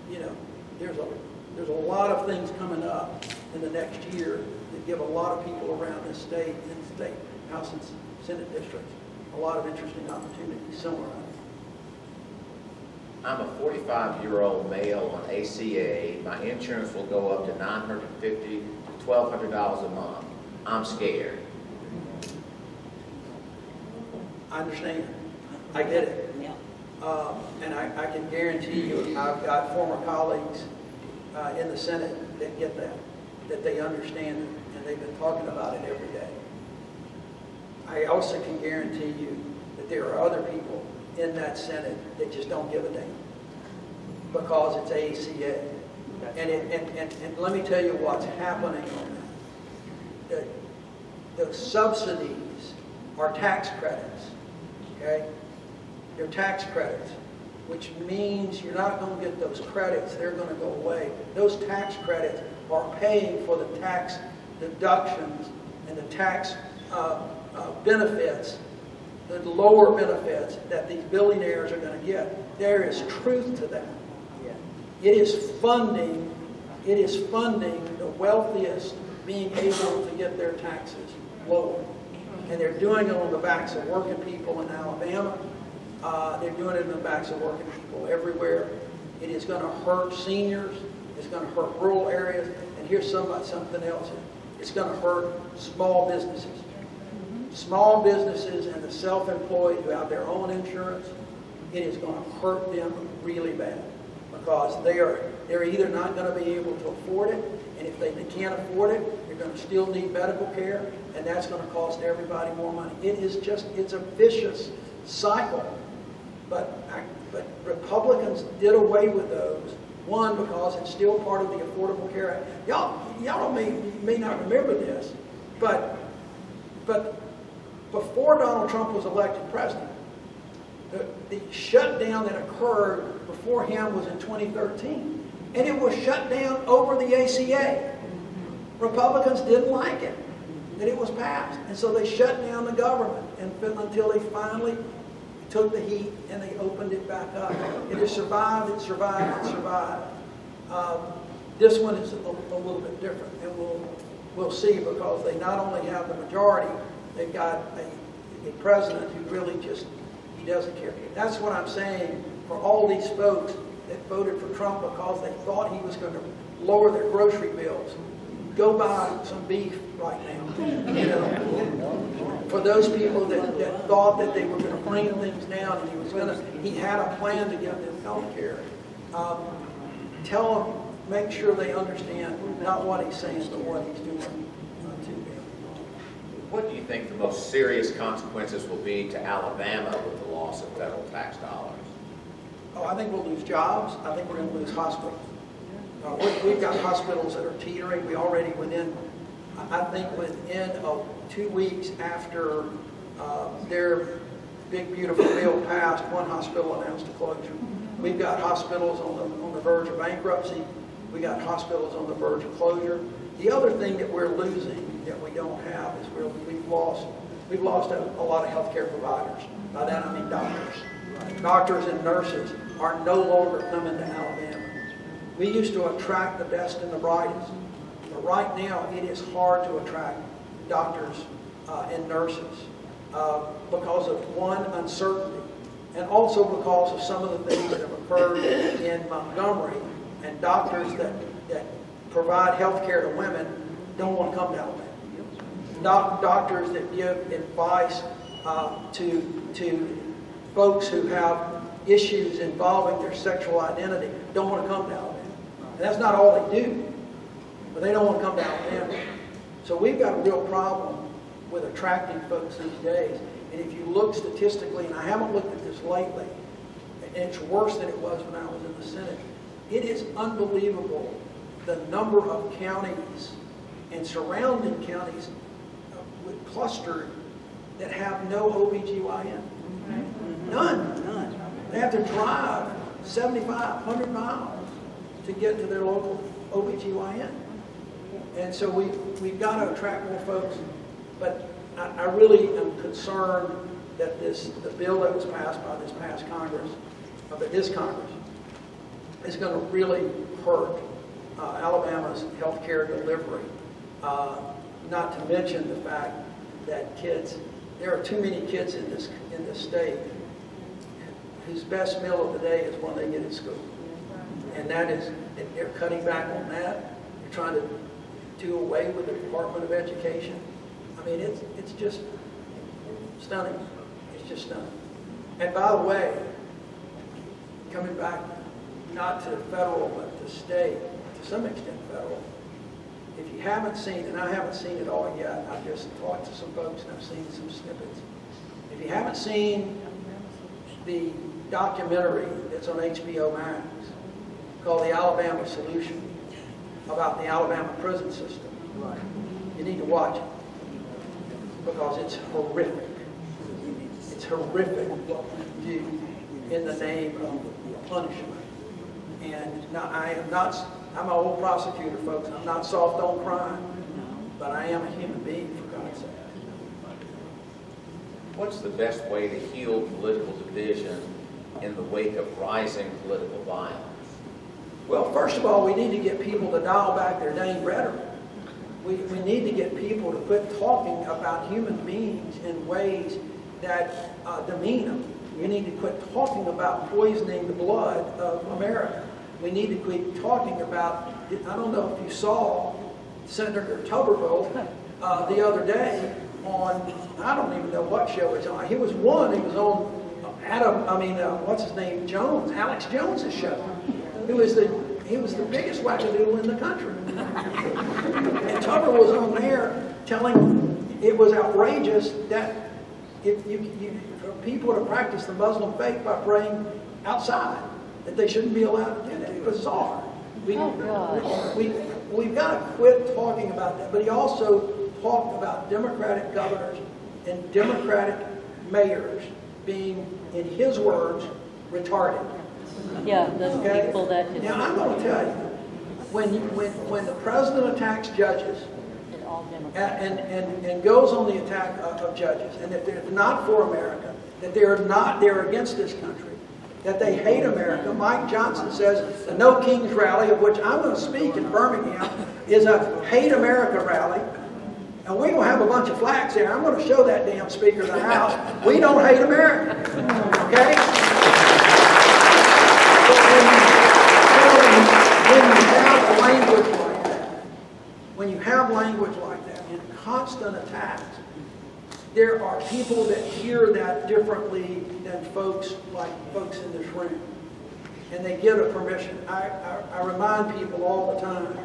You know, there's a lot of things coming up in the next year that give a lot of people around this state, in the state House and Senate districts, a lot of interesting opportunities somewhere. I'm a 45-year-old male on ACA. My insurance will go up to $950 to $1,200 a month. I'm scared. I understand. I get it. And I can guarantee you, I've got former colleagues in the Senate that get that they understand it, and they've been talking about it every day. I also can guarantee you that there are other people in that Senate that just don't give a damn because it's ACA. And let me tell you what's happening on that. The subsidies are tax credits, okay? They're tax credits, which means you're not going to get those credits. They're going to go away. Those tax credits are paying for the tax deductions and the tax benefits, the lower benefits that these billionaires are going to get. There is truth to that. It is funding the wealthiest being able to get their taxes lower. And they're doing it on the backs of working people in Alabama. They're doing it on the backs of working people everywhere. It is going to hurt seniors. It's going to hurt rural areas. And here's something else. It's going to hurt small businesses. Small businesses and the self-employed who have their own insurance, it is going to hurt them really bad because they're either not going to be able to afford it, and if they can't afford it, they're going to still need medical care, and that's going to cost everybody more money. It's a vicious cycle. But Republicans did away with those. One, because it's still part of the Affordable Care Act. Y'all may not remember this, but before Donald Trump was elected president, the shutdown that occurred before him was in 2013. And it was shut down over the ACA. Republicans didn't like it, that it was passed. And so they shut down the government until they finally took the heat and they opened it back up. It has survived, it survived, it survived. This one is a little bit different, and we'll see, because they not only have the majority, they've got a president who really he doesn't care. That's what I'm saying for all these folks that voted for Trump because they thought he was going to lower their grocery bills. Go buy some beef right now. You know, for those people that thought that they were going to bring things down and he had a plan to give them health care. Tell them, make sure they understand not what he's saying, but what he's doing to them. What do you think the most serious consequences will be to Alabama with the loss of federal tax dollars? Oh, I think we'll lose jobs. I think we're going to lose hospitals. We've got hospitals that are teetering. We already within 2 weeks after their big beautiful bill passed, one hospital announced a closure. We've got hospitals on the verge of bankruptcy. We got hospitals on the verge of closure. The other thing that we're losing that we don't have is we've lost a lot of healthcare providers. By that I mean doctors. Doctors and nurses are no longer coming to Alabama. We used to attract the best and the brightest, but right now it is hard to attract doctors and nurses because of, one, uncertainty, and also because of some of the things that have occurred in Montgomery, and doctors that provide health care to women don't want to come to Alabama. Doctors that give advice to folks who have issues involving their sexual identity don't want to come to Alabama. And that's not all they do, but they don't want to come to Alabama. So we've got a real problem with attracting folks these days. And if you look statistically, and I haven't looked at this lately, and it's worse than it was when I was in the Senate, it is unbelievable the number of counties and surrounding counties clustered that have no OBGYN. None. They have to drive 75, 100 miles to get to their local OBGYN. And so we've got to attract more folks. But I really am concerned that the bill that was passed by this past Congress, this Congress, is going to really hurt Alabama's health care delivery. Not to mention the fact that there are too many kids in this state whose best meal of the day is when they get in school. And they're cutting back on that. They're trying to do away with the Department of Education. I mean, it's just stunning. It's just stunning. And by the way, coming back not to federal, but to state, to some extent federal, if you haven't seen, and I haven't seen it all yet, I've just talked to some folks and I've seen some snippets. If you haven't seen the documentary that's on HBO Max called The Alabama Solution about the Alabama prison system, you need to watch it because it's horrific. It's horrific what we do in the name of punishment. And now I'm an old prosecutor, folks. I'm not soft on crime, but I am a human being, for God's sake. What's the best way to heal political division in the wake of rising political violence? Well, first of all, we need to get people to dial back their dang rhetoric. We need to get people to quit talking about human beings in ways that demean them. We need to quit talking about poisoning the blood of America. We need to quit talking about, I don't know if you saw Senator Tuberville the other day on, I don't even know what show it's on. He was on what's his name, Alex Jones's show. He was the biggest wackadoodle in the country. And Tucker was on there telling it was outrageous that for people to practice the Muslim faith by praying outside, that they shouldn't be allowed to do that. It was bizarre. We've got to quit talking about that. But he also talked about Democratic governors and Democratic mayors being, in his words, retarded. Yeah, those people that... Now, I'm going to tell you, when the president attacks judges and goes on the attack of judges, and that they're not for America, that they're against this country, that they hate America. Mike Johnson says the No Kings rally, of which I'm going to speak in Birmingham, is a hate America rally. And we're going to have a bunch of flags there. I'm going to show that damn speaker in the House. We don't hate America. Okay? When you have language like that, in constant attacks, there are people that hear that differently than folks in this room. And they get a permission. I remind people all the time,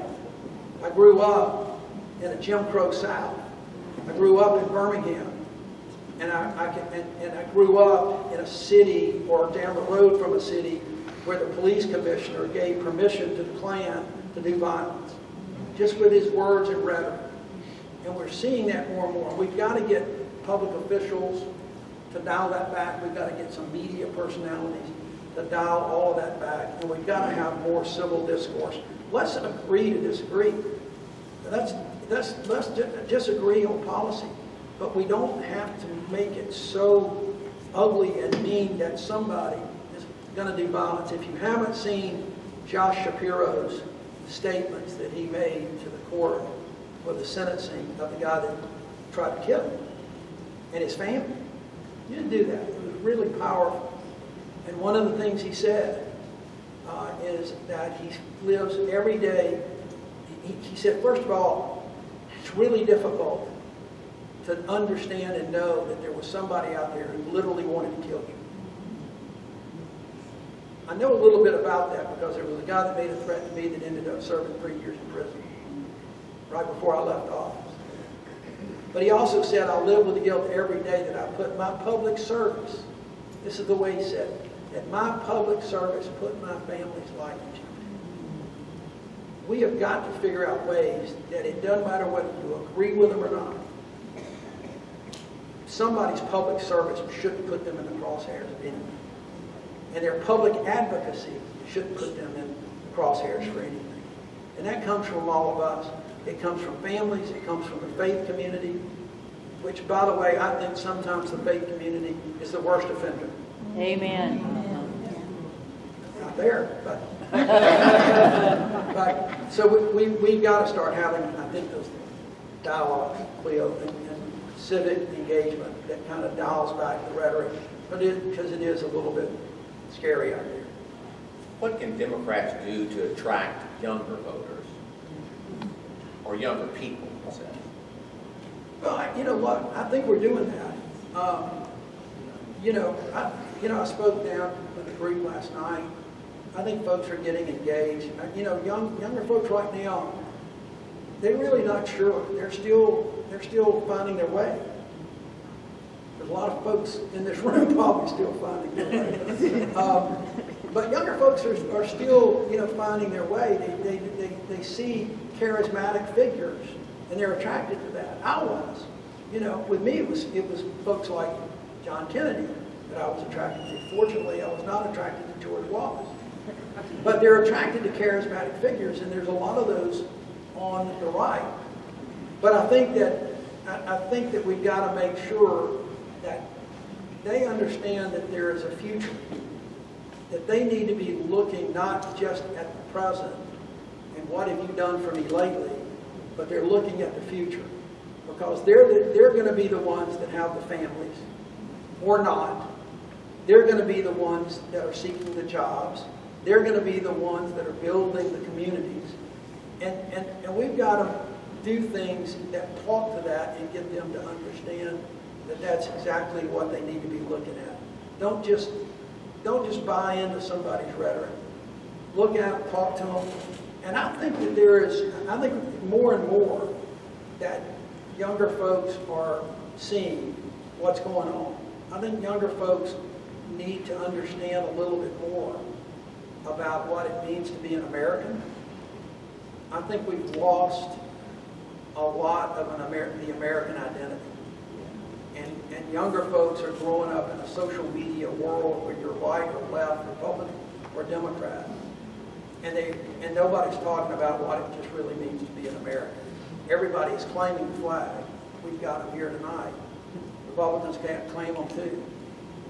I grew up in a Jim Crow South. I grew up in Birmingham. And I grew up in a city or down the road from a city where the police commissioner gave permission to the Klan to do violence, just with his words and rhetoric. And we're seeing that more and more. We've got to get public officials to dial that back. We've got to get some media personalities to dial all of that back. And we've got to have more civil discourse. Let's agree to disagree. Let's disagree on policy. But we don't have to make it so ugly and mean that somebody is going to do violence. If you haven't seen Josh Shapiro's statements that he made to the court for the sentencing of the guy that tried to kill him and his family, you didn't do that. It was really powerful. And one of the things he said is that he lives every day. He said, first of all, it's really difficult to understand and know that there was somebody out there who literally wanted to kill you. I know a little bit about that because there was a guy that made a threat to me that ended up serving 3 years in prison right before I left office. But he also said, I'll live with the guilt every day that I put my public service, this is the way he said it, that my public service put my family's life in jeopardy. We have got to figure out ways that it doesn't matter whether you agree with them or not. somebody's public service shouldn't put them in the crosshairs of anything. And their public advocacy shouldn't put them in the crosshairs for anything. And that comes from all of us. It comes from families. It comes from the faith community, which, by the way, I think sometimes the faith community is the worst offender. Amen. Not there, but so we've got to start having, I think, those dialogues, Cleo, and civic engagement that kind of dials back the rhetoric, because it is a little bit scary out there. What can Democrats do to attract younger voters or younger people, let's say? Well, you know what? I think we're doing that. I spoke down with the group last night. I think folks are getting engaged. Younger folks right now, they're really not sure. They're still finding their way. There's a lot of folks in this room probably still finding their way. But younger folks are still, finding their way. They see charismatic figures, and they're attracted to that. I was. With me, it was folks like John Kennedy that I was attracted to. Fortunately, I was not attracted to George Wallace. But they're attracted to charismatic figures, and there's a lot of those on the right. But I think that we've got to make sure that they understand that there is a future, that they need to be looking not just at the present and what have you done for me lately, but they're looking at the future, because they're going to be the ones that have the families, or not. They're going to be the ones that are seeking the jobs. They're going to be the ones that are building the communities. And we've got to do things that talk to that and get them to understand that that's exactly what they need to be looking at. Don't just buy into somebody's rhetoric. Look at, talk to them. And I think that I think more and more that younger folks are seeing what's going on. I think younger folks need to understand a little bit more about what it means to be an American. I think we've lost a lot of the American identity. And younger folks are growing up in a social media world where you're right or left, Republican or Democrat. And nobody's talking about what it just really means to be an American. Everybody is claiming the flag. We've got them here tonight. Republicans can't claim them too.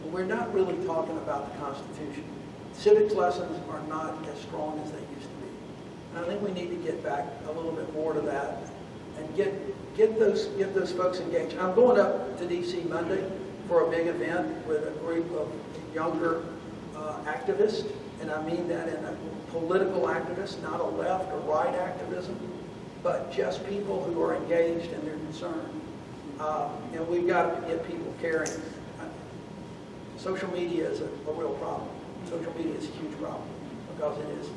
But we're not really talking about the Constitution. Civics lessons are not as strong as they used to be. And I think we need to get back a little bit more to that and get those folks engaged. I'm going up to D.C. Monday for a big event with a group of younger activists, and I mean that in a political activist, not a left or right activism, but just people who are engaged and they're concerned. And we've got to get people caring. Social media is a real problem. Social media is a huge problem because it is.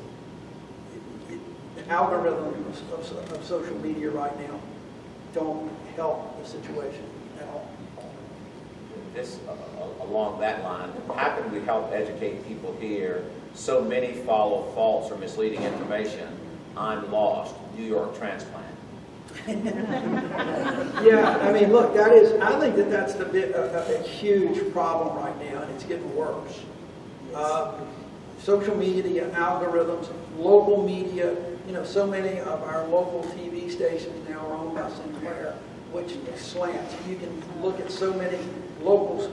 The algorithms of social media right now don't help the situation at all. Along that line, how can we help educate people here? So many follow false or misleading information. I'm lost. New York transplant. Yeah, I mean, look, I think that's a huge problem right now, and it's getting worse. Social media, algorithms, local media, so many of our local TV stations now are owned by Sinclair, which slants. You can look at so many local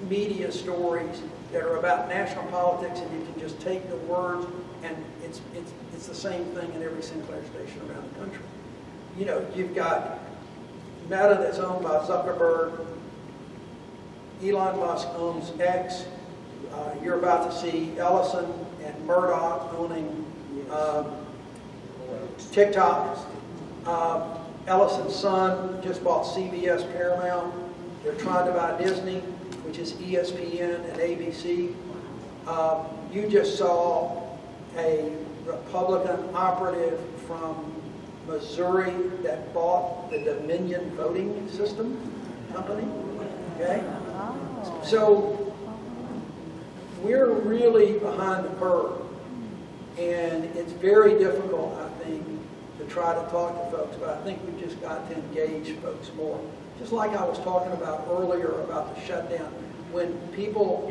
media stories that are about national politics, and you can just take the words, and it's the same thing in every Sinclair station around the country. You've got Meta that's owned by Zuckerberg. Elon Musk owns X. You're about to see Ellison and Murdoch owning TikTok. Ellison's son just bought CBS Paramount. They're trying to buy Disney, which is ESPN and ABC. You just saw a Republican operative from Missouri that bought the Dominion voting system company. Okay? So we're really behind the curve. And it's very difficult, I think, to try to talk to folks, but I think we've just got to engage folks more. Just like I was talking about earlier about the shutdown, when people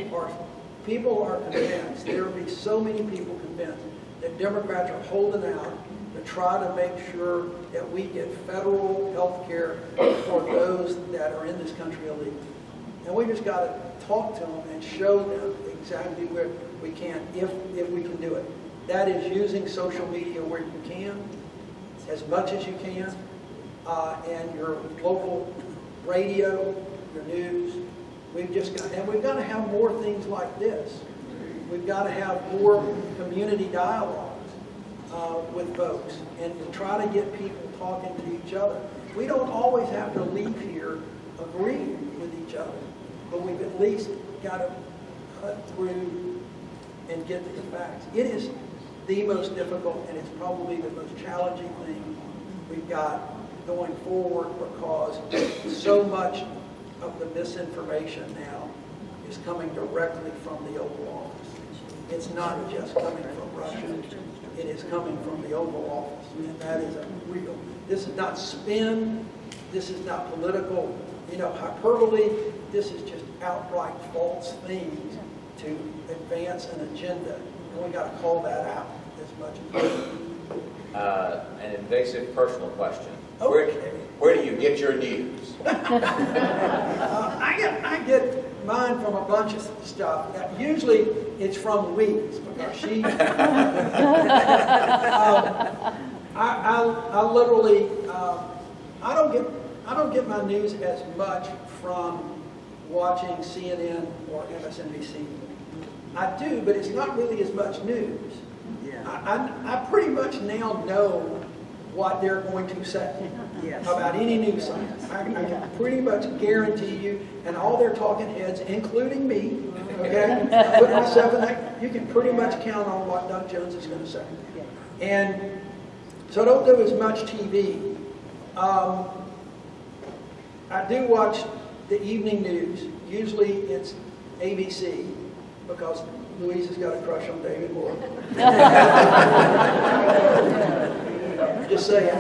are convinced, there will be so many people convinced that Democrats are holding out to try to make sure that we get federal health care for those that are in this country illegally. And we just got to talk to them and show them exactly where we can, if we can do it. That is using social media where you can, as much as you can, and your local radio, your news. We've got to have more things like this. We've got to have more community dialogues with folks and to try to get people talking to each other. We don't always have to leave here agreeing with each other, but we've at least got to cut through and get to the facts. It is the most difficult, and it's probably the most challenging thing we've got going forward, because so much of the misinformation now is coming directly from the Oval Office. It's not just coming from Russia. It is coming from the Oval Office, and that is a real. This is not spin. This is not political, hyperbole. This is just outright false things to advance an agenda, and we got to call that out as much as possible. An invasive personal question. Okay. Where do you get your news? I get mine from a bunch of stuff. Usually it's from Louise, because she. I literally I don't get my news as much from watching CNN or MSNBC. I do, but it's not really as much news. I pretty much now know what they're going to say about any news site. I can pretty much guarantee you, and all their talking heads, including me, okay, I put myself in that, you can pretty much count on what Doug Jones is going to say. And so I don't do as much TV. I do watch the evening news. Usually it's ABC, because Louise has got a crush on David Moore. Just saying.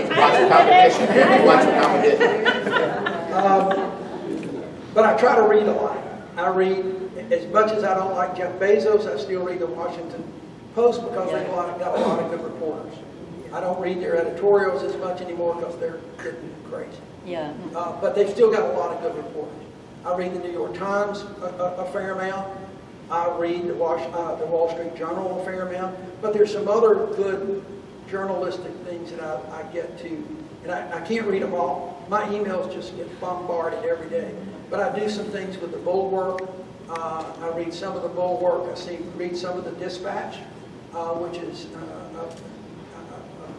Watch the competition. Watch the competition. But I try to read a lot. I read, as much as I don't like Jeff Bezos, I still read the Washington Post, because they've got a lot of good reporters. I don't read their editorials as much anymore, because they're getting crazy. Yeah. But they've still got a lot of good reporters. I read the New York Times a fair amount. I read the Wall Street Journal a fair amount. But there's some other good journalistic things that I get to, and I can't read them all. My emails just get bombarded every day. But I do some things with the Bulwark. I read some of the Bulwark. Read some of the Dispatch, which is a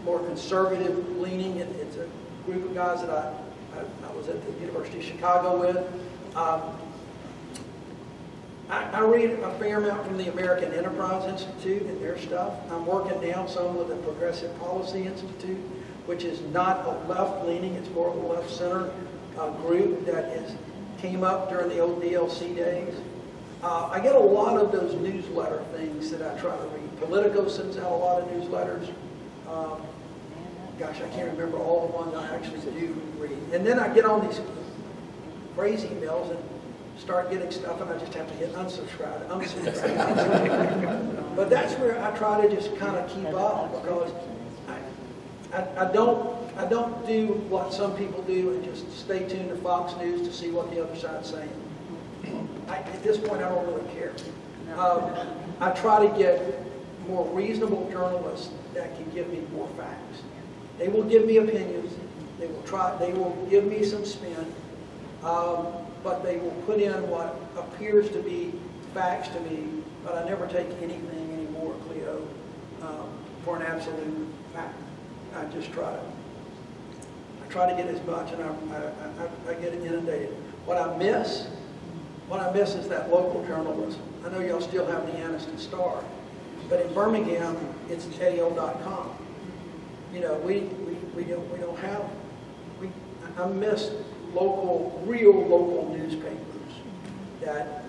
more conservative leaning. It's a group of guys that I was at the University of Chicago with. I read a fair amount from the American Enterprise Institute and their stuff. I'm working now some with the Progressive Policy Institute, which is not a left-leaning, it's more of a left-center group that came up during the old DLC days. I get a lot of those newsletter things that I try to read. Politico sends out a lot of newsletters. Gosh, I can't remember all the ones I actually do read. And then I get on these crazy emails and start getting stuff, and I just have to hit unsubscribe. But that's where I try to just kind of keep up, because I don't do what some people do and just stay tuned to Fox News to see what the other side's saying. At this point, I don't really care. I try to get more reasonable journalists that can give me more facts. They will give me opinions. They will give me some spin. But they will put in what appears to be facts to me, but I never take anything anymore, Cleo, for an absolute fact. I just try to get as much, and I get inundated. What I miss is that local journalism. I know y'all still have the Anniston Star, but in Birmingham, it's AO.com. We don't have. I miss real local newspapers. That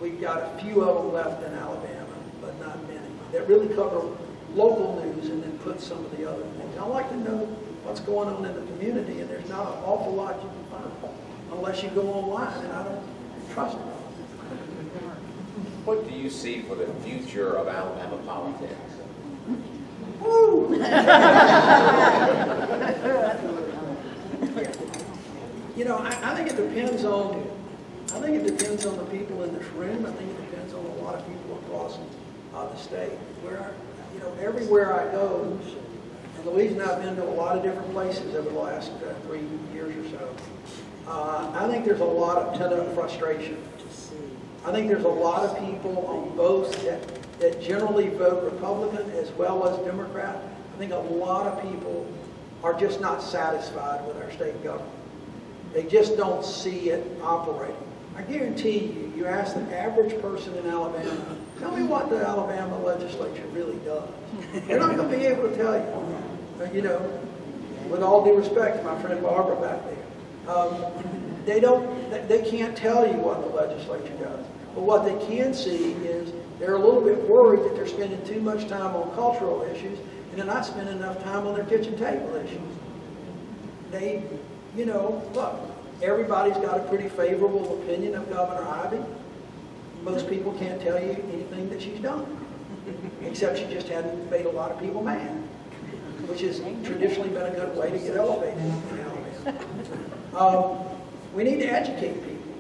we've got a few of them left in Alabama, but not many. That really cover local news and then put some of the other things. I like to know what's going on in the community, and there's not an awful lot you can find unless you go online, and I don't trust it. What do you see for the future of Alabama politics? Woo! You know, I think it depends on. I think it depends on the people in this room. I think it depends on a lot of people across the state. Everywhere I go, and Louise and I have been to a lot of different places over the last 3 years or so. I think there's a lot of pent-up frustration. I think there's a lot of people on both that generally vote Republican as well as Democrat. I think a lot of people are just not satisfied with our state government. They just don't see it operating. I guarantee you, you ask the average person in Alabama, tell me what the Alabama legislature really does. They're not going to be able to tell you. You know, with all due respect to my friend Barbara back there. They can't tell you what the legislature does. But what they can see is they're a little bit worried that they're spending too much time on cultural issues and they're not spending enough time on their kitchen table issues. Look, everybody's got a pretty favorable opinion of Governor Ivy. Most people can't tell you anything that she's done, except she just hadn't made a lot of people mad, which has traditionally been a good way to get elevated in Alabama. We need to educate people.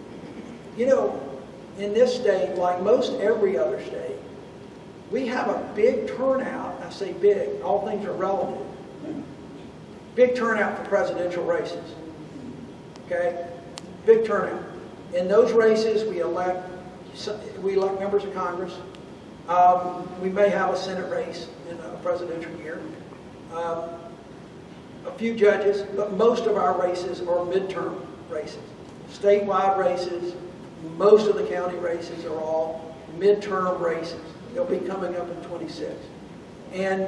You know, in this state, like most every other state, we have a big turnout. I say big, all things are relative. Big turnout for presidential races. Okay? Big turnout. In those races, we elect members of Congress. We may have a Senate race in a presidential year. A few judges, but most of our races are midterm races. Statewide races, most of the county races are all midterm races. They'll be coming up in 26. And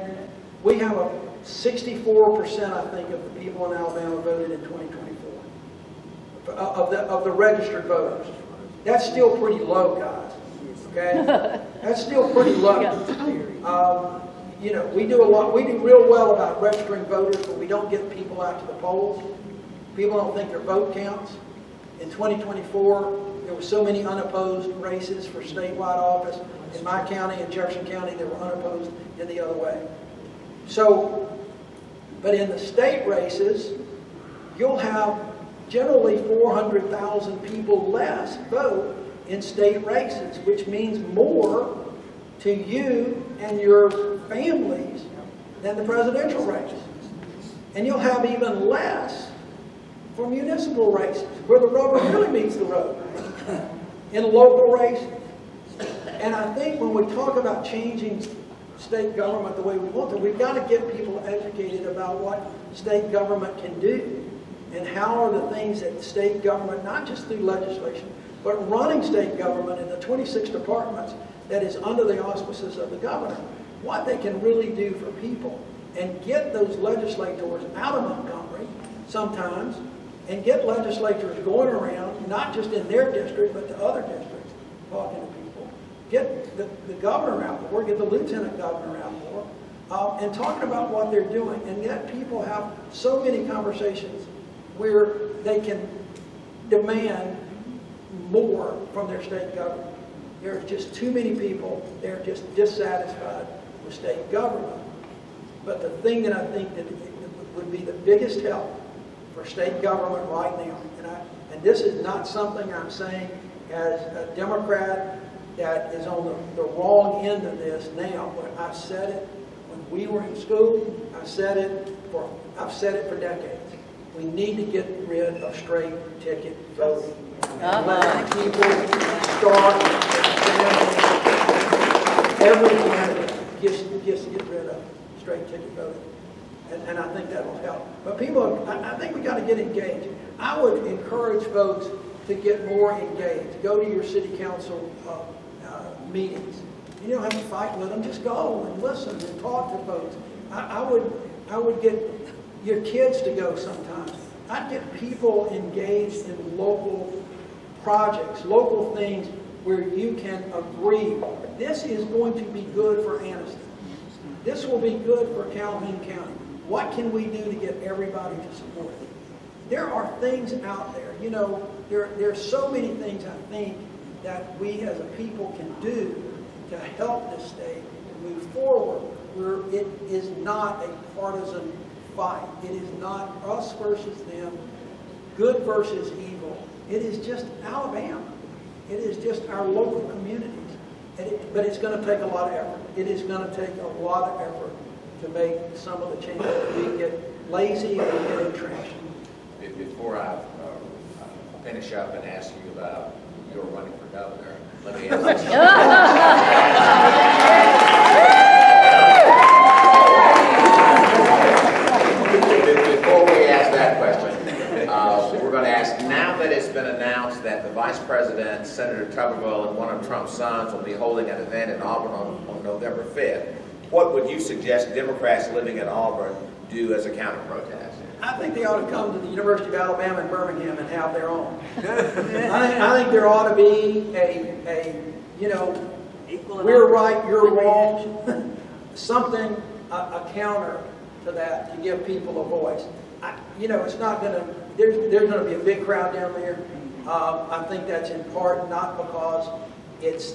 we have a 64%, I think, of the people in Alabama voted in 2024. Of the registered voters. That's still pretty low, guys. Okay? That's still pretty low. We do real well about registering voters, but we don't get people out to the polls. People don't think their vote counts. In 2024, there were so many unopposed races for statewide office. In my county, in Jefferson County, they were unopposed in the other way. But in the state races, you'll have generally 400,000 people less vote in state races, which means more to you and your families than the presidential race. And you'll have even less for municipal races, where the rubber really meets the road, in local races. And I think when we talk about changing state government the way we want to, we've got to get people educated about what state government can do and how are the things that state government, not just through legislation, but running state government in the 26 departments that is under the auspices of the governor, what they can really do for people and get those legislators out of Montgomery sometimes and get legislators going around, not just in their district, but to other districts, talking to people. Get the governor out more, get the lieutenant governor out more, and talking about what they're doing, and let people have so many conversations where they can demand more from their state government. There's just too many people, they're just dissatisfied with state government. But the thing that I think that would be the biggest help for state government right now, and this is not something I'm saying as a Democrat that is on the wrong end of this now, but I've said it when we were in school, I've said it for decades. We need to get rid of straight ticket voting. Let people start every candidate gets to get rid of straight ticket voting. And I think that will help. But people, I think we got to get engaged. I would encourage folks to get more engaged. Go to your city council meetings. You don't have to fight with them. Just go and listen and talk to folks. I would get your kids to go sometimes. I'd get people engaged in local projects, local things where you can agree. This is going to be good for Anniston. this will be good for Calhoun County. What can we do to get everybody to support it? There are things out there, you know, there's so many things I think that we as a people can do to help this state move forward. It is not a partisan fight. It is not us versus them, good versus evil. It is just Alabama. It is just our local communities. But it's going to take a lot of effort. It is going to take a lot of effort to make some of the changes. We get lazy and we get entrenched. Before I finish up and ask you about your running for governor, let me ask you. Before we ask that question, we're going to ask, now that it's been announced that the Vice President, Senator Tuberville, and one of Trump's sons will be holding an event in Auburn on November 5th, what would you suggest Democrats living in Auburn do as a counter-protest? I think they ought to come to the University of Alabama in Birmingham and have their own. I think there ought to be a you know, we're right, you're wrong, something, a counter to that to give people a voice. You know, it's not going to, there's going to be a big crowd down there. I think that's in part not because it's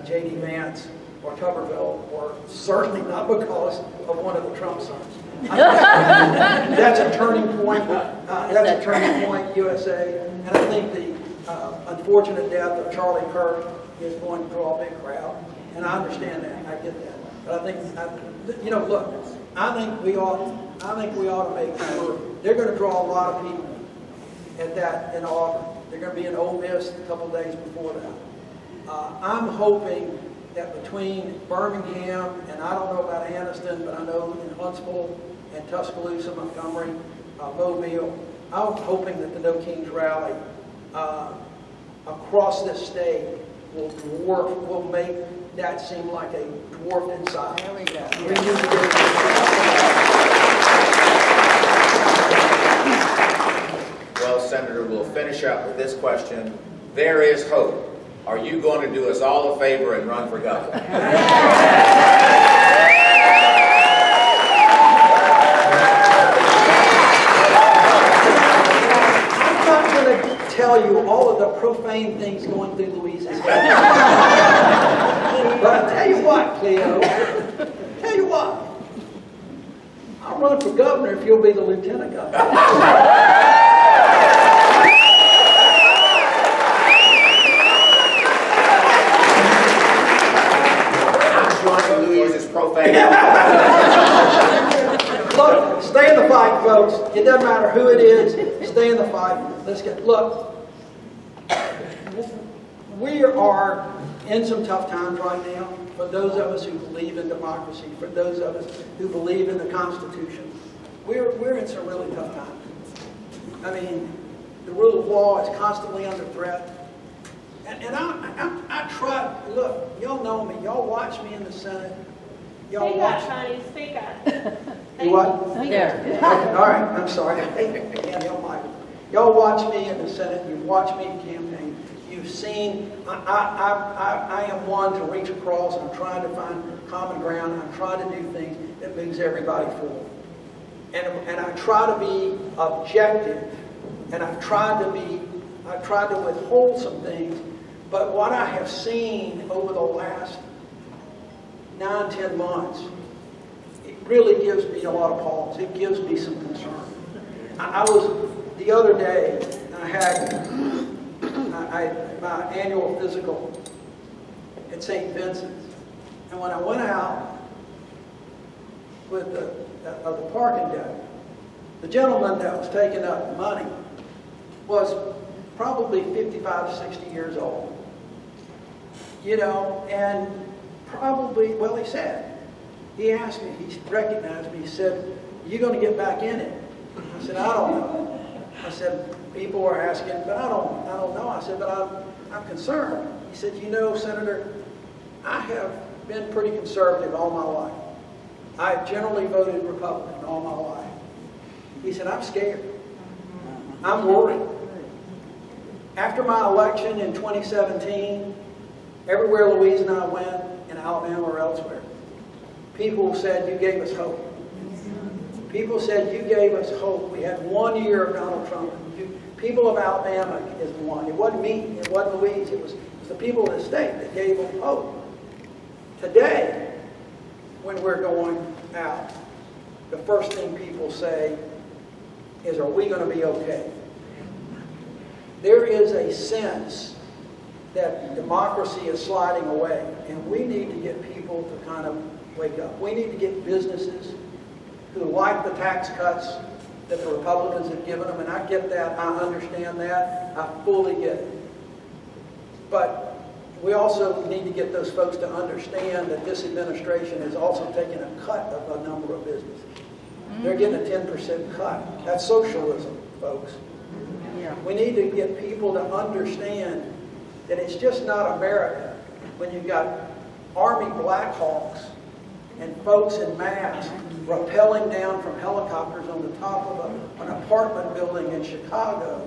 J.D. Vance or Tuberville, or certainly not because of one of the Trump sons. That's a turning point. That's a turning point, USA. And I think the unfortunate death of Charlie Kirk is going to draw a big crowd. And I understand that. I get that. But I think, you know, look, I think we ought to make sure they're going to draw a lot of people at that in Auburn. They're going to be in Ole Miss a couple of days before that. I'm hoping that between Birmingham and I don't know about Anniston, but I know in Huntsville and Tuscaloosa, Montgomery, Mobile, I'm hoping that the No Kings rally across this state will make that seem like a dwarfed inside. There we go. We need to get Well, Senator, we'll finish up with this question. There is hope. Are you going to do us all a favor and run for governor? I'm not going to tell you all of the profane things going through Louise's head. But I'll tell you what, Cleo. Tell you what. I'll run for governor if you'll be the lieutenant governor. Profane. Look, stay in the fight, folks. It doesn't matter who it is. Stay in the fight. Let's get. Look, we are in some tough times right now. For those of us who believe in democracy, for those of us who believe in the Constitution, we're in some really tough times. I mean, the rule of law is constantly under threat. And I try. Look, y'all know me. Y'all watch me in the Senate. Y'all watch. Speak up. You what? There. All right, I'm sorry. Y'all watch me in the Senate. You watch me campaign. You've seen. I am one to reach across. I'm trying to find common ground. I'm trying to do things that moves everybody forward. And I try to be objective. And I've tried to withhold some things. But what I have seen over the last 9-10 months, it really gives me a lot of pause. It gives me some concern. I was, the other day, I had my annual physical at St. Vincent's. And when I went out with the parking deck, the gentleman that was taking up money was probably 55 to 60 years old. You know, and probably, well, he asked me, he recognized me, he said, "Are you going to get back in it?" I said, "I don't know." I said, "People are asking, but I don't know." I said, "But I'm concerned." He said, "You know, Senator, I have been pretty conservative all my life. I've generally voted Republican all my life." He said, "I'm scared. I'm worried." After my election in 2017, everywhere Louise and I went, in Alabama or elsewhere, People said you gave us hope. People said you gave us hope. We had 1 year of Donald Trump. People of Alabama is the one. It wasn't me. It wasn't Louise. It was the people of the state that gave them hope. Today, when we're going out, the first thing people say is, are we going to be okay? There is a sense that democracy is sliding away, and we need to get people to kind of wake up. We need to get businesses who like the tax cuts that the Republicans have given them, and I get that, I understand that, I fully get it. But we also need to get those folks to understand that this administration is also taking a cut of a number of businesses. They're getting a 10% cut. That's socialism, folks. Yeah. We need to get people to understand that it's just not America when you've got Army Blackhawks and folks in masks rappelling down from helicopters on the top of an apartment building in Chicago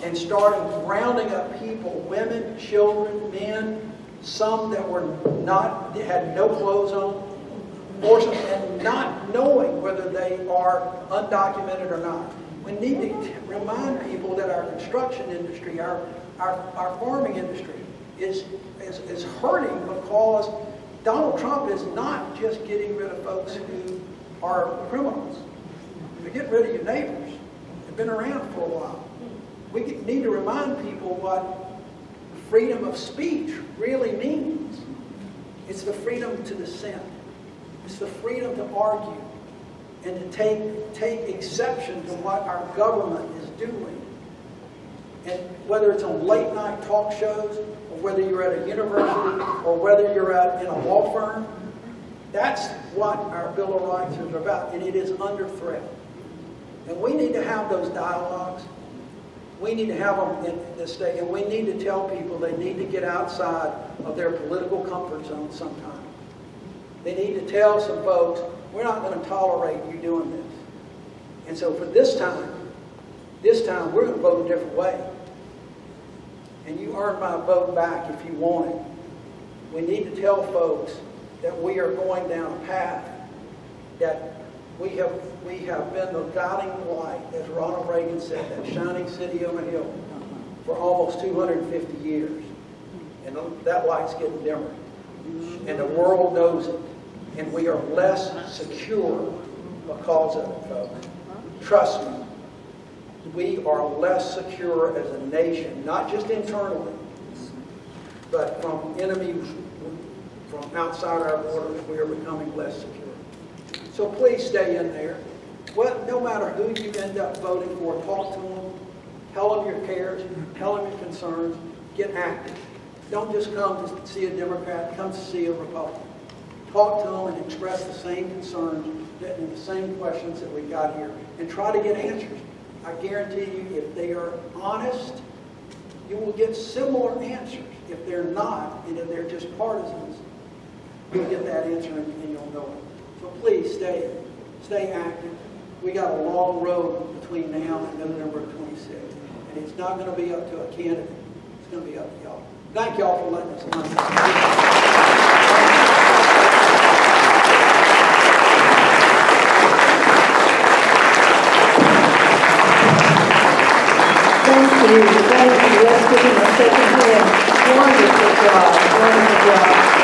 and starting rounding up people, women, children, men, some that were not, had no clothes on, and not knowing whether they are undocumented or not. We need to remind people that our construction industry, our farming industry is hurting because Donald Trump is not just getting rid of folks who are criminals. They're getting rid of your neighbors. They've been around for a while. We need to remind people what freedom of speech really means. It's the freedom to dissent. It's the freedom to argue and to take exception to what our government is doing. And whether it's on late night talk shows, or whether you're at a university, or whether you're in a law firm, that's what our Bill of Rights is about, and it is under threat. And we need to have those dialogues. We need to have them in this state, and we need to tell people they need to get outside of their political comfort zone sometime. They need to tell some folks, we're not going to tolerate you doing this. And so for this time we're going to vote a different way. And you earn my vote back if you want it. We need to tell folks that we are going down a path that we have been the guiding light, as Ronald Reagan said, that shining city on a hill for almost 250 years. And that light's getting dimmer. And the world knows it. And we are less secure because of it, folks. Trust me. We are less secure as a nation, not just internally, but from enemies from outside our borders. We are becoming less secure. So please stay in there. Well, no matter who you end up voting for, talk to them, tell them your cares, tell them your concerns, get active. Don't just come to see a Democrat, come to see a Republican. Talk to them and express the same concerns and the same questions that we got here, and try to get answers. I guarantee you, if they are honest, you will get similar answers. If they're not, and if they're just partisans, you'll get that answer and you'll know it. So please stay active. We got a long road between now and November 26th. And it's not going to be up to a candidate. It's going to be up to y'all. Thank y'all for letting us know. Thank you. Let's give him a second hand. Wonderful job. Wonderful job.